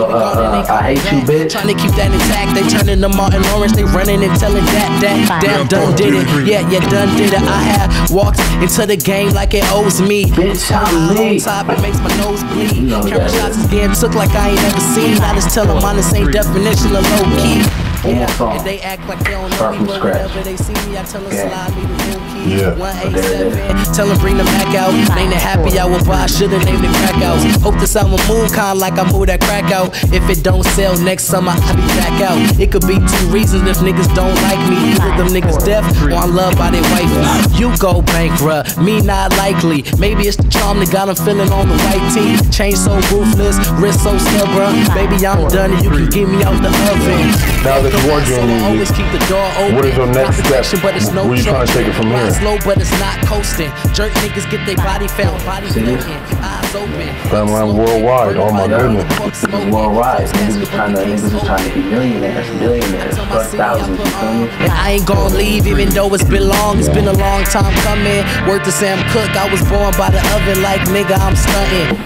I hate you, bitch. Trying to keep that intact. They turning to Martin Lawrence. They running and telling that damn Dun did it. Yeah, Dun did it. I have walked into the game like it owes me. Bitch, I'm me. Top, it makes my nose bleed. Camera shots is getting took like I ain't never seen. I just tell them on the same definition of low key. One more song. And they act like they don't know Start me, from but scratch. whenever they see me, I tell them slide me the room key. Yeah. 187. Tell them bring the Mac out. Name the happy hour, but I should've named it crack out. Hope this album move kind like I move that crack out. If it don't sell next summer, I be back out. It could be 2 reasons if niggas don't like me. Either them niggas deaf or I'm loved by their wife. You go bankrupt, me not likely. Maybe it's the charm that got them feeling on the white tee. Chain so ruthless, wrist so stubborn. Baby, I'm done and you can get me out the oven. Now that you are doing music, Keep the door open. what is your next step? But it's no Where you trying to take it from here? Slow, but it's not coasting. Jerk niggas get their body found. Body looking, eyes open. Family worldwide. Oh my goodness. Niggas worldwide. Niggas is trying to be millionaires, billionaires, plus thousands. You feel me? And I ain't gon' leave even though it's been long. It's been a long time coming. Word to Sam Cooke, I was born by the oven like nigga, I'm stunting.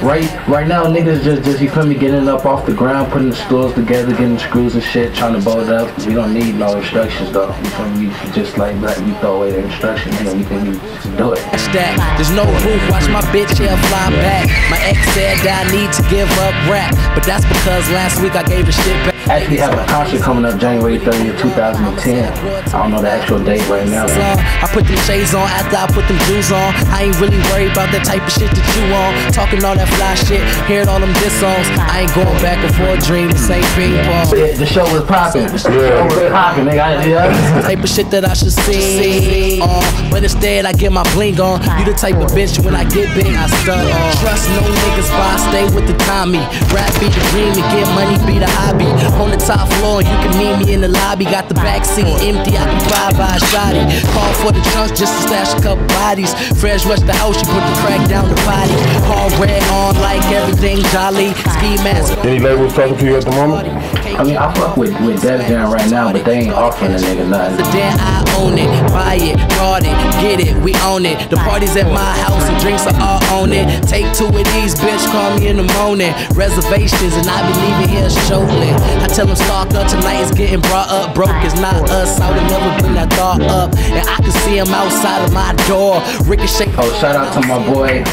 Right now, niggas just you feel me, getting up off the ground, putting the stools together, getting screws and shit, trying to bolt up. We don't need no instructions though. You feel me? Just like that, you throw away the instructions and we can just do it. There's no roof, watch my bitch hair fly back. My ex said that I need to give up rap, but that's because last week I gave a shit back. Actually have a concert coming up January 30th, 2010. I don't know the actual date right now. I put them shades on after I put them jewels on. I ain't really worried about that type of shit that you on. Talking all that fly shit, hearing all them diss songs. I ain't going back and forth, dream the same ping pong. The show was popping. The show was popping, nigga. The type of shit that I should see on, but instead I get my bling on. You the type of bitch when I get big, I stunt on. Trust no niggas, but I stay with the Tommy. Rap be the dream and get money be the hobby. On the top floor, you can meet me in the lobby. Got the backseat empty, I can drive by a shotty. Call for the trunks just to stash a couple bodies. Fresh rush the house, you put the crack down the body. All red on like everything jolly. Ski mask. Any labels talking to you at the moment? I mean, I fuck with Def Jam right now, but they ain't offering a nigga nothing. Then I own it, buy it, guard it, get it, we own it. The parties at my house and drinks are all on it. Take two of these, bitch, call me in the morning. Reservations and I be leaving here shortly. I tell them stock up tonight, it's getting brought up. Broke is not us, I would never bring that thought up. And I can see him outside of my door. Ricochet. Oh, shout out to my boy. I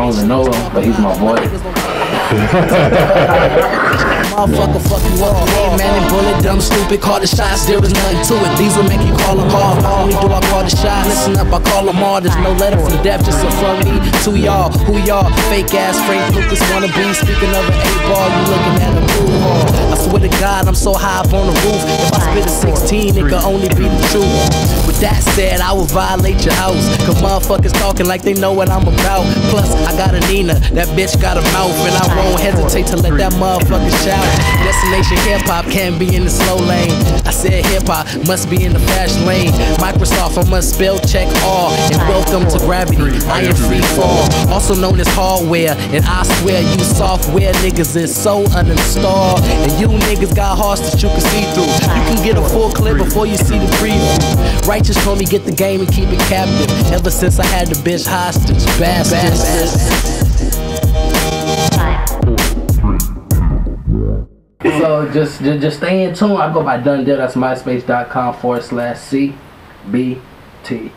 don't even know him, but he's my boy. Motherfucker, fuck you all. Hey man, and bullet, dumb, stupid, call the shots, there was nothing to it. These will make you call them all. Not only do I call the shots, listen up, I call them all. There's no letter from death, just a from me to y'all. Who y'all? Fake ass Frank Lucas wanna be. Speaking of an 8-ball, you looking at a blue ball. I swear to God, I'm so high up on the roof. If I spit a 16, it could only be the truth. With that said, I will violate your house. Cause motherfuckers talking like they know what I'm about. Plus, I got a Nina, that bitch got a mouth. And I won't hesitate to let that motherfucker shout. Destination hip-hop can't be in the slow lane. I said hip-hop must be in the fast lane. Microsoft, I must spell check all. And welcome to gravity, I am free fall. Also known as hardware. And I swear you software niggas is so uninstalled. And you niggas got hearts that you can see through. You can get a full clip before you see the preview. Righteous told me get the game and keep it captive. Ever since I had the bitch hostage, bastards. So just stay in tune. I go by Done Deal. That's myspace.com/CBT.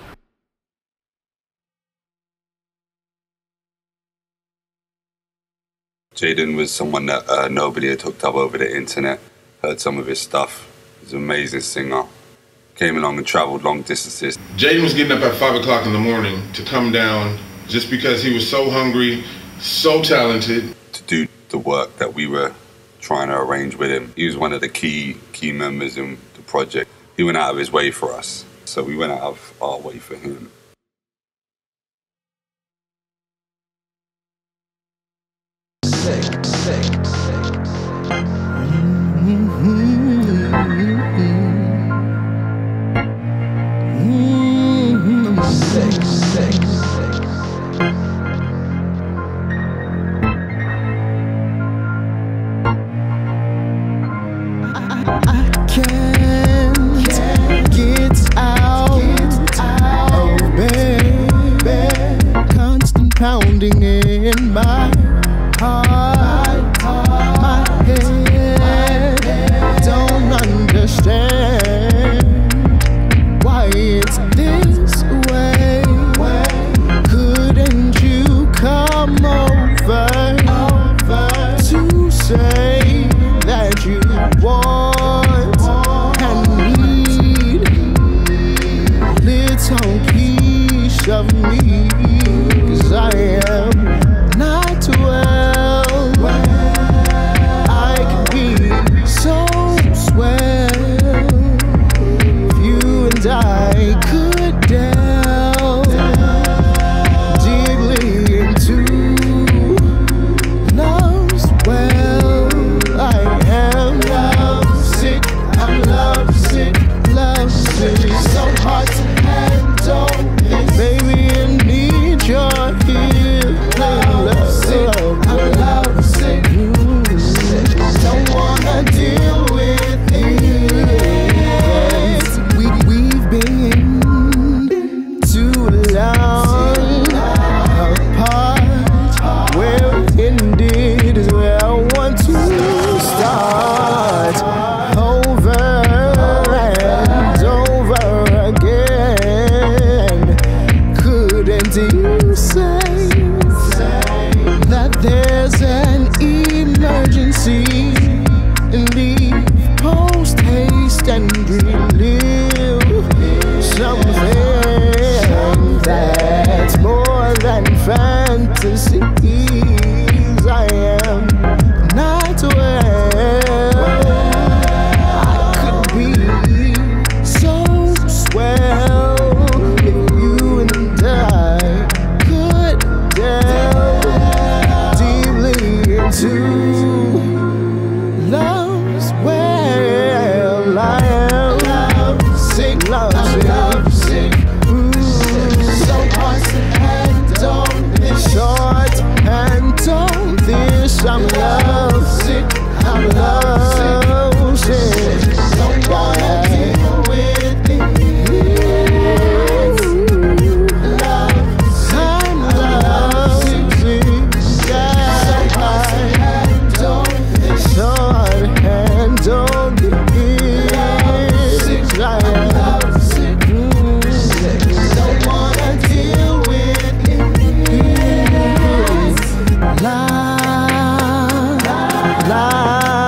Jaden was someone that nobody had hooked up over the internet. Heard some of his stuff. He's an amazing singer. Came along and traveled long distances. Jaden was getting up at 5 o'clock in the morning to come down just because he was so hungry, so talented. To do the work that we were trying to arrange with him. He was one of the key members in the project. He went out of his way for us, so we went out of our way for him. Pounding in my heart, my head don't understand why it's this way. Couldn't you come over to say that you want and need little piece of me? I am there's an emergency, leave post haste and relive something that's more than fantasies. I am not well. I could be so swell if you and I could delve deeply into love's well. I am sick, love sick. So hard to handle this. Short handle this. I'm love sick. I'm love sick. Don't wanna deal with it. I'm love sick. Short handle this. I'm love sick. Don't wanna deal with it. La la la la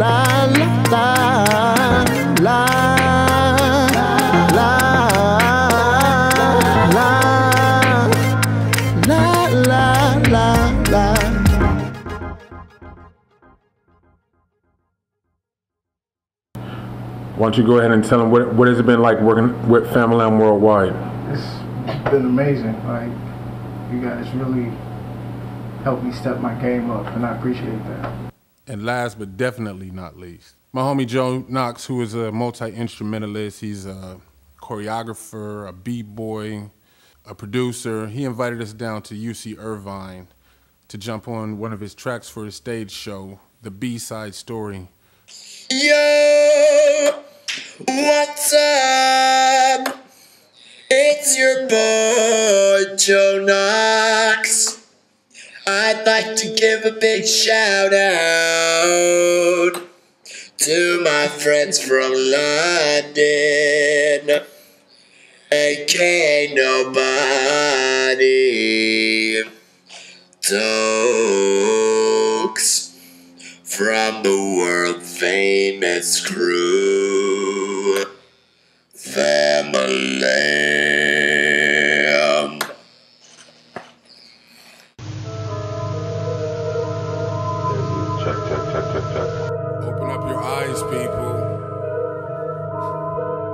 la la. Why don't you go ahead and tell them what has it been like working with Famalam Worldwide? It's been amazing. Like, you guys really helped me step my game up, and I appreciate that. And last but definitely not least, my homie Joe Knox, who is a multi-instrumentalist. He's a choreographer, a b-boy, a producer. He invited us down to UC Irvine to jump on one of his tracks for his stage show, The B-Side Story. Yo, what's up? It's your boy, Joe Knox. I'd like to give a big shout out to my friends from London, aka Nobody, Dokes, from the world famous crew, Famalam. Open up your eyes, people.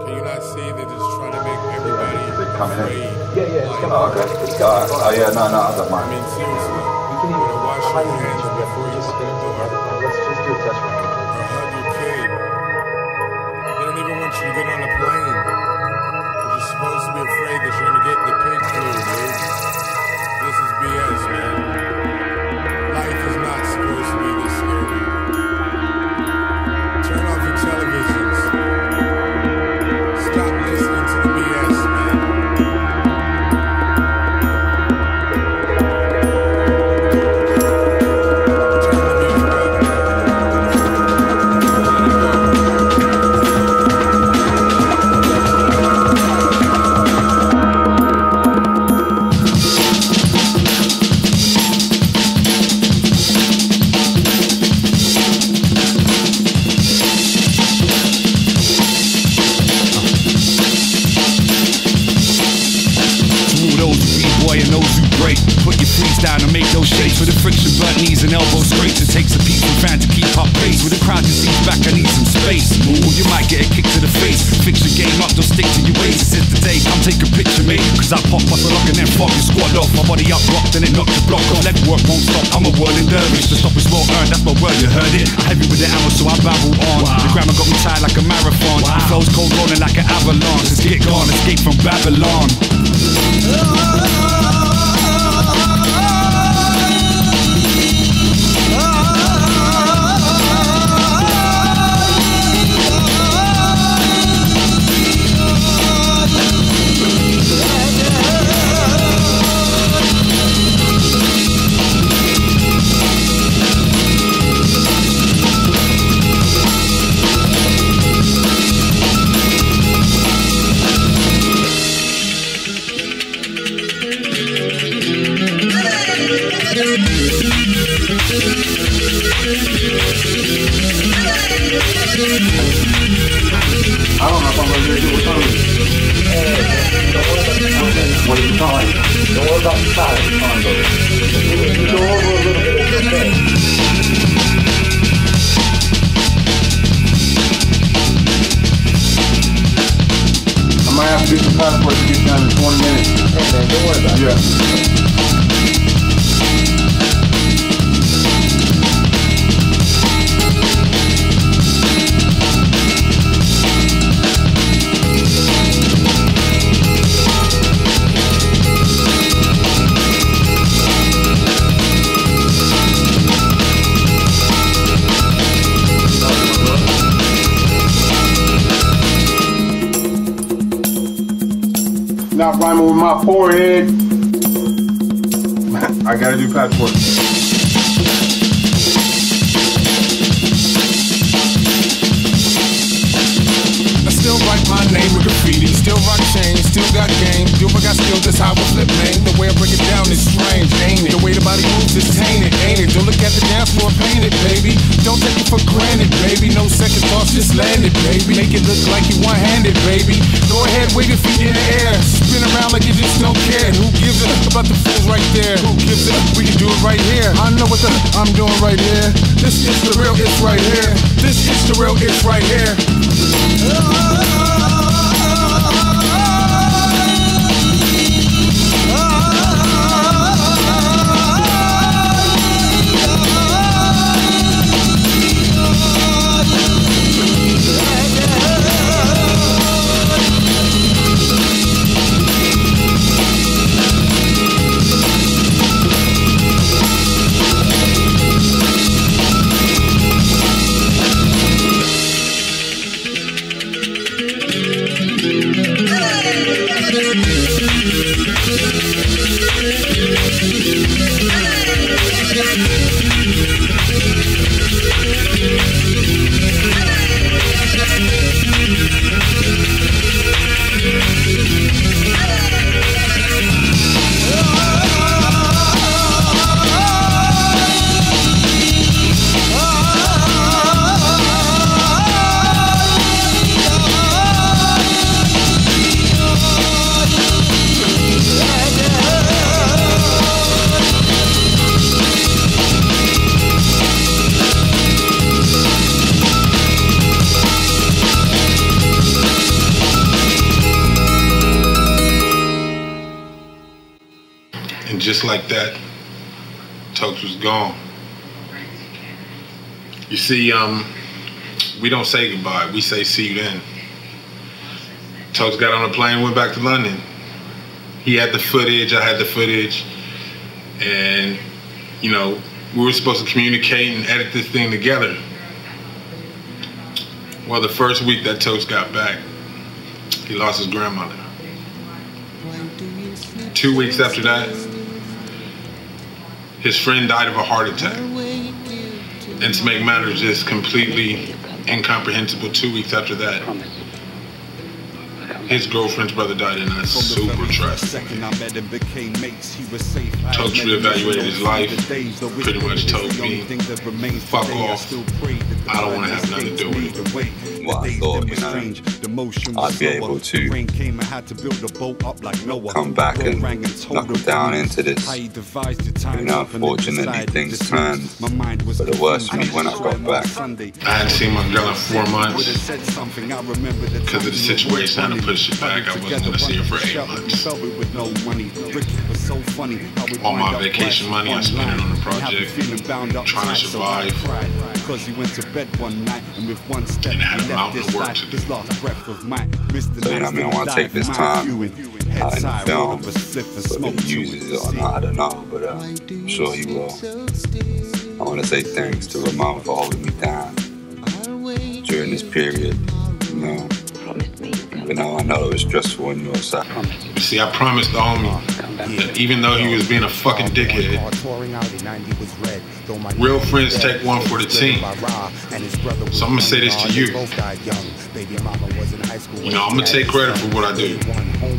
Can you not see they're just trying to make everybody afraid? Yeah, it's coming. Oh, okay. Oh, yeah, no, I don't mind. I mean, seriously. You know, wash your hands before you open the door. Let's just do a test run. Or hug your kid. They don't even want you to get on a plane. Because you're supposed to be afraid that you're going to get the pig flu, dude. This is BS, man. Life is not supposed to be this scary. Turn off your televisions. Stop listening to the BS, man. For the friction, butt knees and elbow scrapes. It takes a piece of fan to keep up pace. With the crowd you see back, I need some space. Or you might get a kick to the face. Fix your game up, don't stick to your ways. This is the day, come take a picture, mate. Cause I pop up a lock and then fuck your squad off. My body up rocked and it knocked your block off. Leg work won't stop, I'm a whirling dervish. To stop is well earned, that's my word, you heard it. I heavy with the ammo, so I babble on. The grammar got me tired like a marathon. Flows cold rolling like an avalanche. Let's get gone, escape from Babylon. When it's time, don't worry about the time. You go over a little bit, it's okay. I might have to do some passport to get down in 20 minutes. Hey man, don't worry about it. Yeah. Not rhyming with my forehead. I gotta do passport. I still write my name with graffiti, still rock chains, still got game. Do I got skill, that's how I flip, man. The way I break it down is strange, ain't it? The way the body moves is tainted, ain't it? Don't look at the dance floor, paint it, baby. Don't take it for granted, baby. No second thoughts, just land it, baby. Make it look like you one-handed, baby. Go ahead, wave your feet in the air. Spin around like you just don't care. Who gives a about the fools right there? Who gives a we can do it right here. I know what the I'm doing right here. This is the real, it's right here. This is the real, it's right here. And just like that, Tokes was gone. You see, we don't say goodbye, we say see you then. Tokes got on a plane, went back to London. He had the footage, I had the footage, and you know, we were supposed to communicate and edit this thing together. Well, the first week that Tokes got back, he lost his grandmother. 2 weeks after that, his friend died of a heart attack. And to make matters just completely incomprehensible, 2 weeks after that, his girlfriend's brother died in a super tragedy. Tokes reevaluated his life, pretty much told me, fuck off, I don't want to have nothing to do with it. What I thought, you know, I'd be able to come back and knuckle down into this. You know, unfortunately things turned for the worse for me when I got back. I hadn't seen my girl in 4 months. Because of the situation, I had to push it back. I wasn't going to see her for 8 months. All my vacation money, I spent it on the project, trying to survive. And I had a mountain of work to do. So, you know, I mean, I want to take this time out in the film, whether he uses it or not, I don't know, but I'm sure he will. I want to say thanks to Ramon for holding me down during this period, you know. Even though I know it was stressful on your side. You see, I promised the homie even though he was being a fucking dickhead. Real friends take one for the team. So I'm gonna say this to you. You know, I'm gonna take credit for what I do.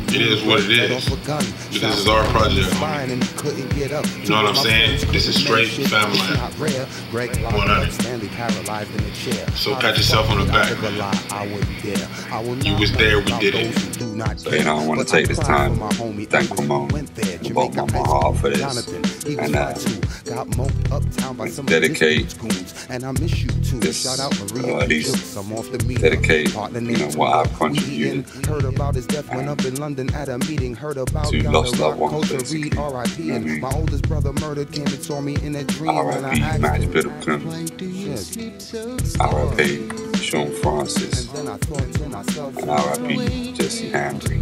It is what it is. But this is our project. You know what I'm saying? This is straight family. 100. So pat yourself on the back, man. You was there, we did it. So, you know, I want to take this time to thank Ramon and both my heart for this. And dedicate this, or at least dedicate, you know, what I've contributed to lost loved ones, basically. You know what I mean? R.I.P. Max Biddlecombe, R.I.P. Sean Francis, and R.I.P. Jesse Hamry.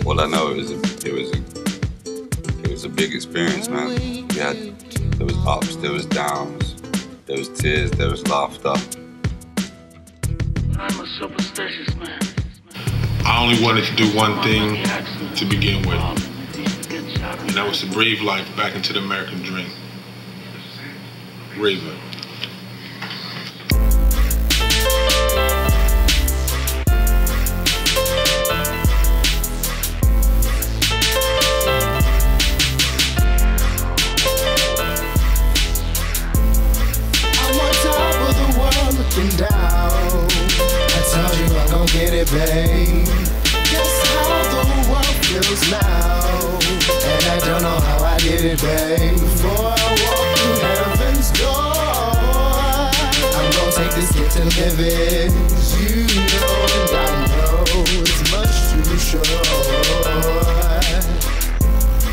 All I know is it was a big experience, man. There was ups, there was downs, there was tears, there was laughter. I'm a superstitious man. I only wanted to do one thing to begin with, and that was to breathe life back into the American dream. Raven. Down. I told you I'm gon' get it, babe. Guess how the world feels now. And I don't know how I did it, babe. Before I walk through heaven's door, I'm gon' take this gift and live it. You know and I know it's much too short.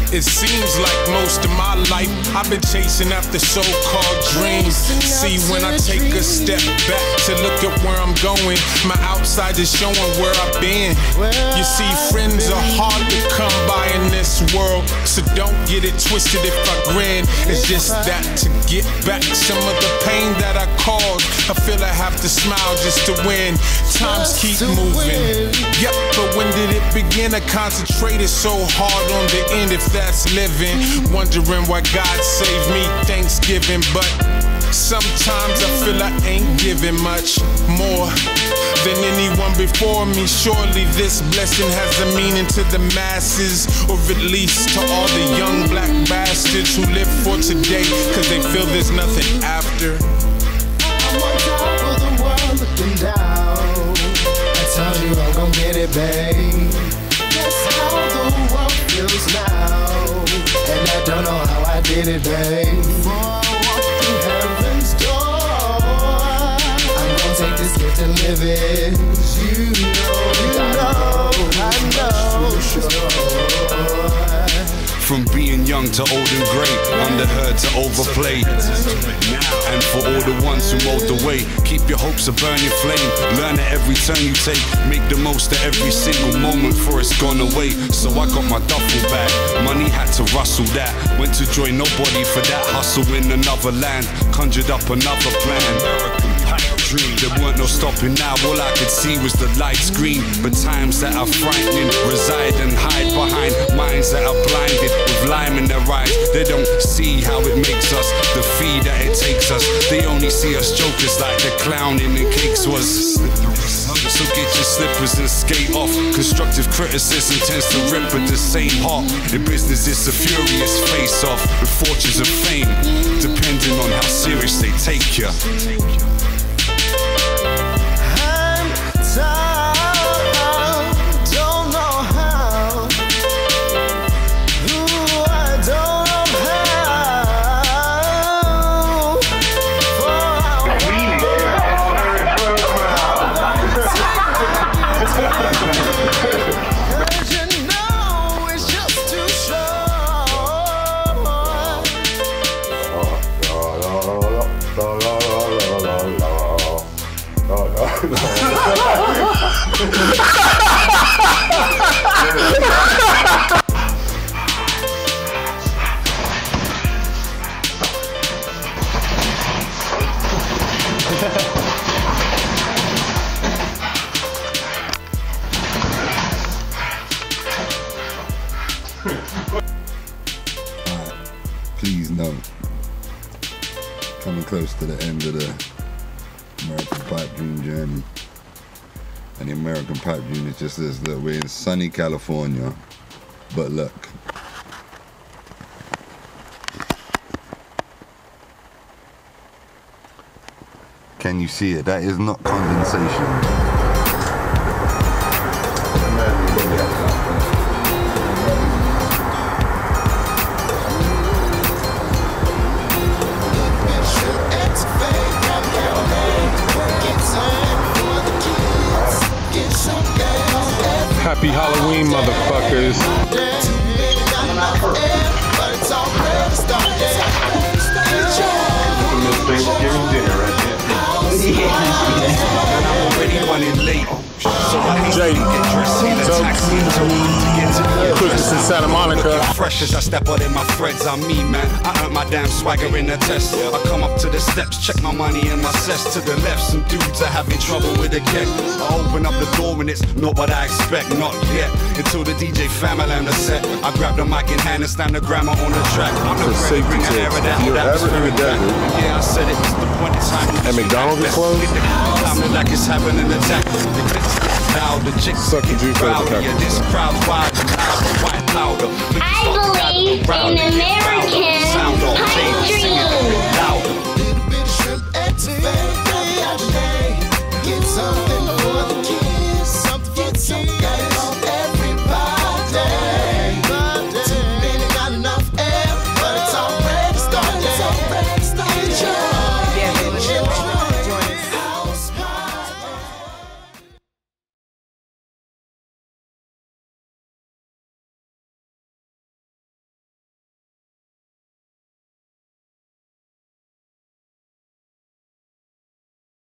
It seems like most of my life I've been chasing after so-called dreams. See, when I take a step back to look at where I'm going, my outside is showing where I've been. You see, friends are hard to come by in this world, so don't get it twisted if I grin. It's just that to get back some of the pain that I caused, I feel I have to smile just to win. Times keep moving. Yep, but when did it begin? I concentrated so hard on the end, if that's living, wondering why God saved me Thanksgiving. But sometimes I feel I ain't giving much more than anyone before me. Surely this blessing has a meaning to the masses, or at least to all the young black bastards who live for today, cause they feel there's nothing after. I'm on top of the world looking down. I told you I'm gon' get it, babe. That's how the world feels now. And I don't know how I did it, babe. Before I walk through heaven's door, I'm gon' take this gift and live it. You know, I know. From being young to old and grey, underheard to overplayed. And for all the ones who mowed the way, keep your hopes a burning flame. Learn at every turn you take, make the most of every single moment for it's gone away. So I got my duffel bag, money had to rustle that. Went to join nobody for that hustle in another land. Conjured up another plan. Dream. There weren't no stopping now, all I could see was the light screen. But times that are frightening reside and hide behind minds that are blinded with lime in their eyes. They don't see how it makes us, the fee that it takes us. They only see us jokers like the clown in the cakes was. So get your slippers and skate off. Constructive criticism tends to rip at the same heart. In business it's a furious face-off with fortunes of fame, depending on how serious they take you. close to the end of the American Pipe Dream journey. And the American Pipe Dream is just this, look, we're in sunny California, but look. Can you see it? That is not condensation. Happy Halloween, motherfuckers. Thanksgiving dinner right there. I'm already running late. So I Jay, Christmas in Santa Monica. Fresh as I step out in my threads, I'm me, man. I earned my damn swagger in the test. I come up to the steps, check my money and my cess. To the left, some dudes are having trouble with the keg. I open up the door and it's not what I expect, not yet. Until the DJ family on the set, I grab the mic in hand and stand the grammar on the track. I'm the ready, bring an era down. Yeah, I said it was the point in time. And McDonald's is closed? Time like it's having an attack. The chicks suck the juice out of the yeah, this crowd's wild and loud, white powder. I believe in American pipe dream.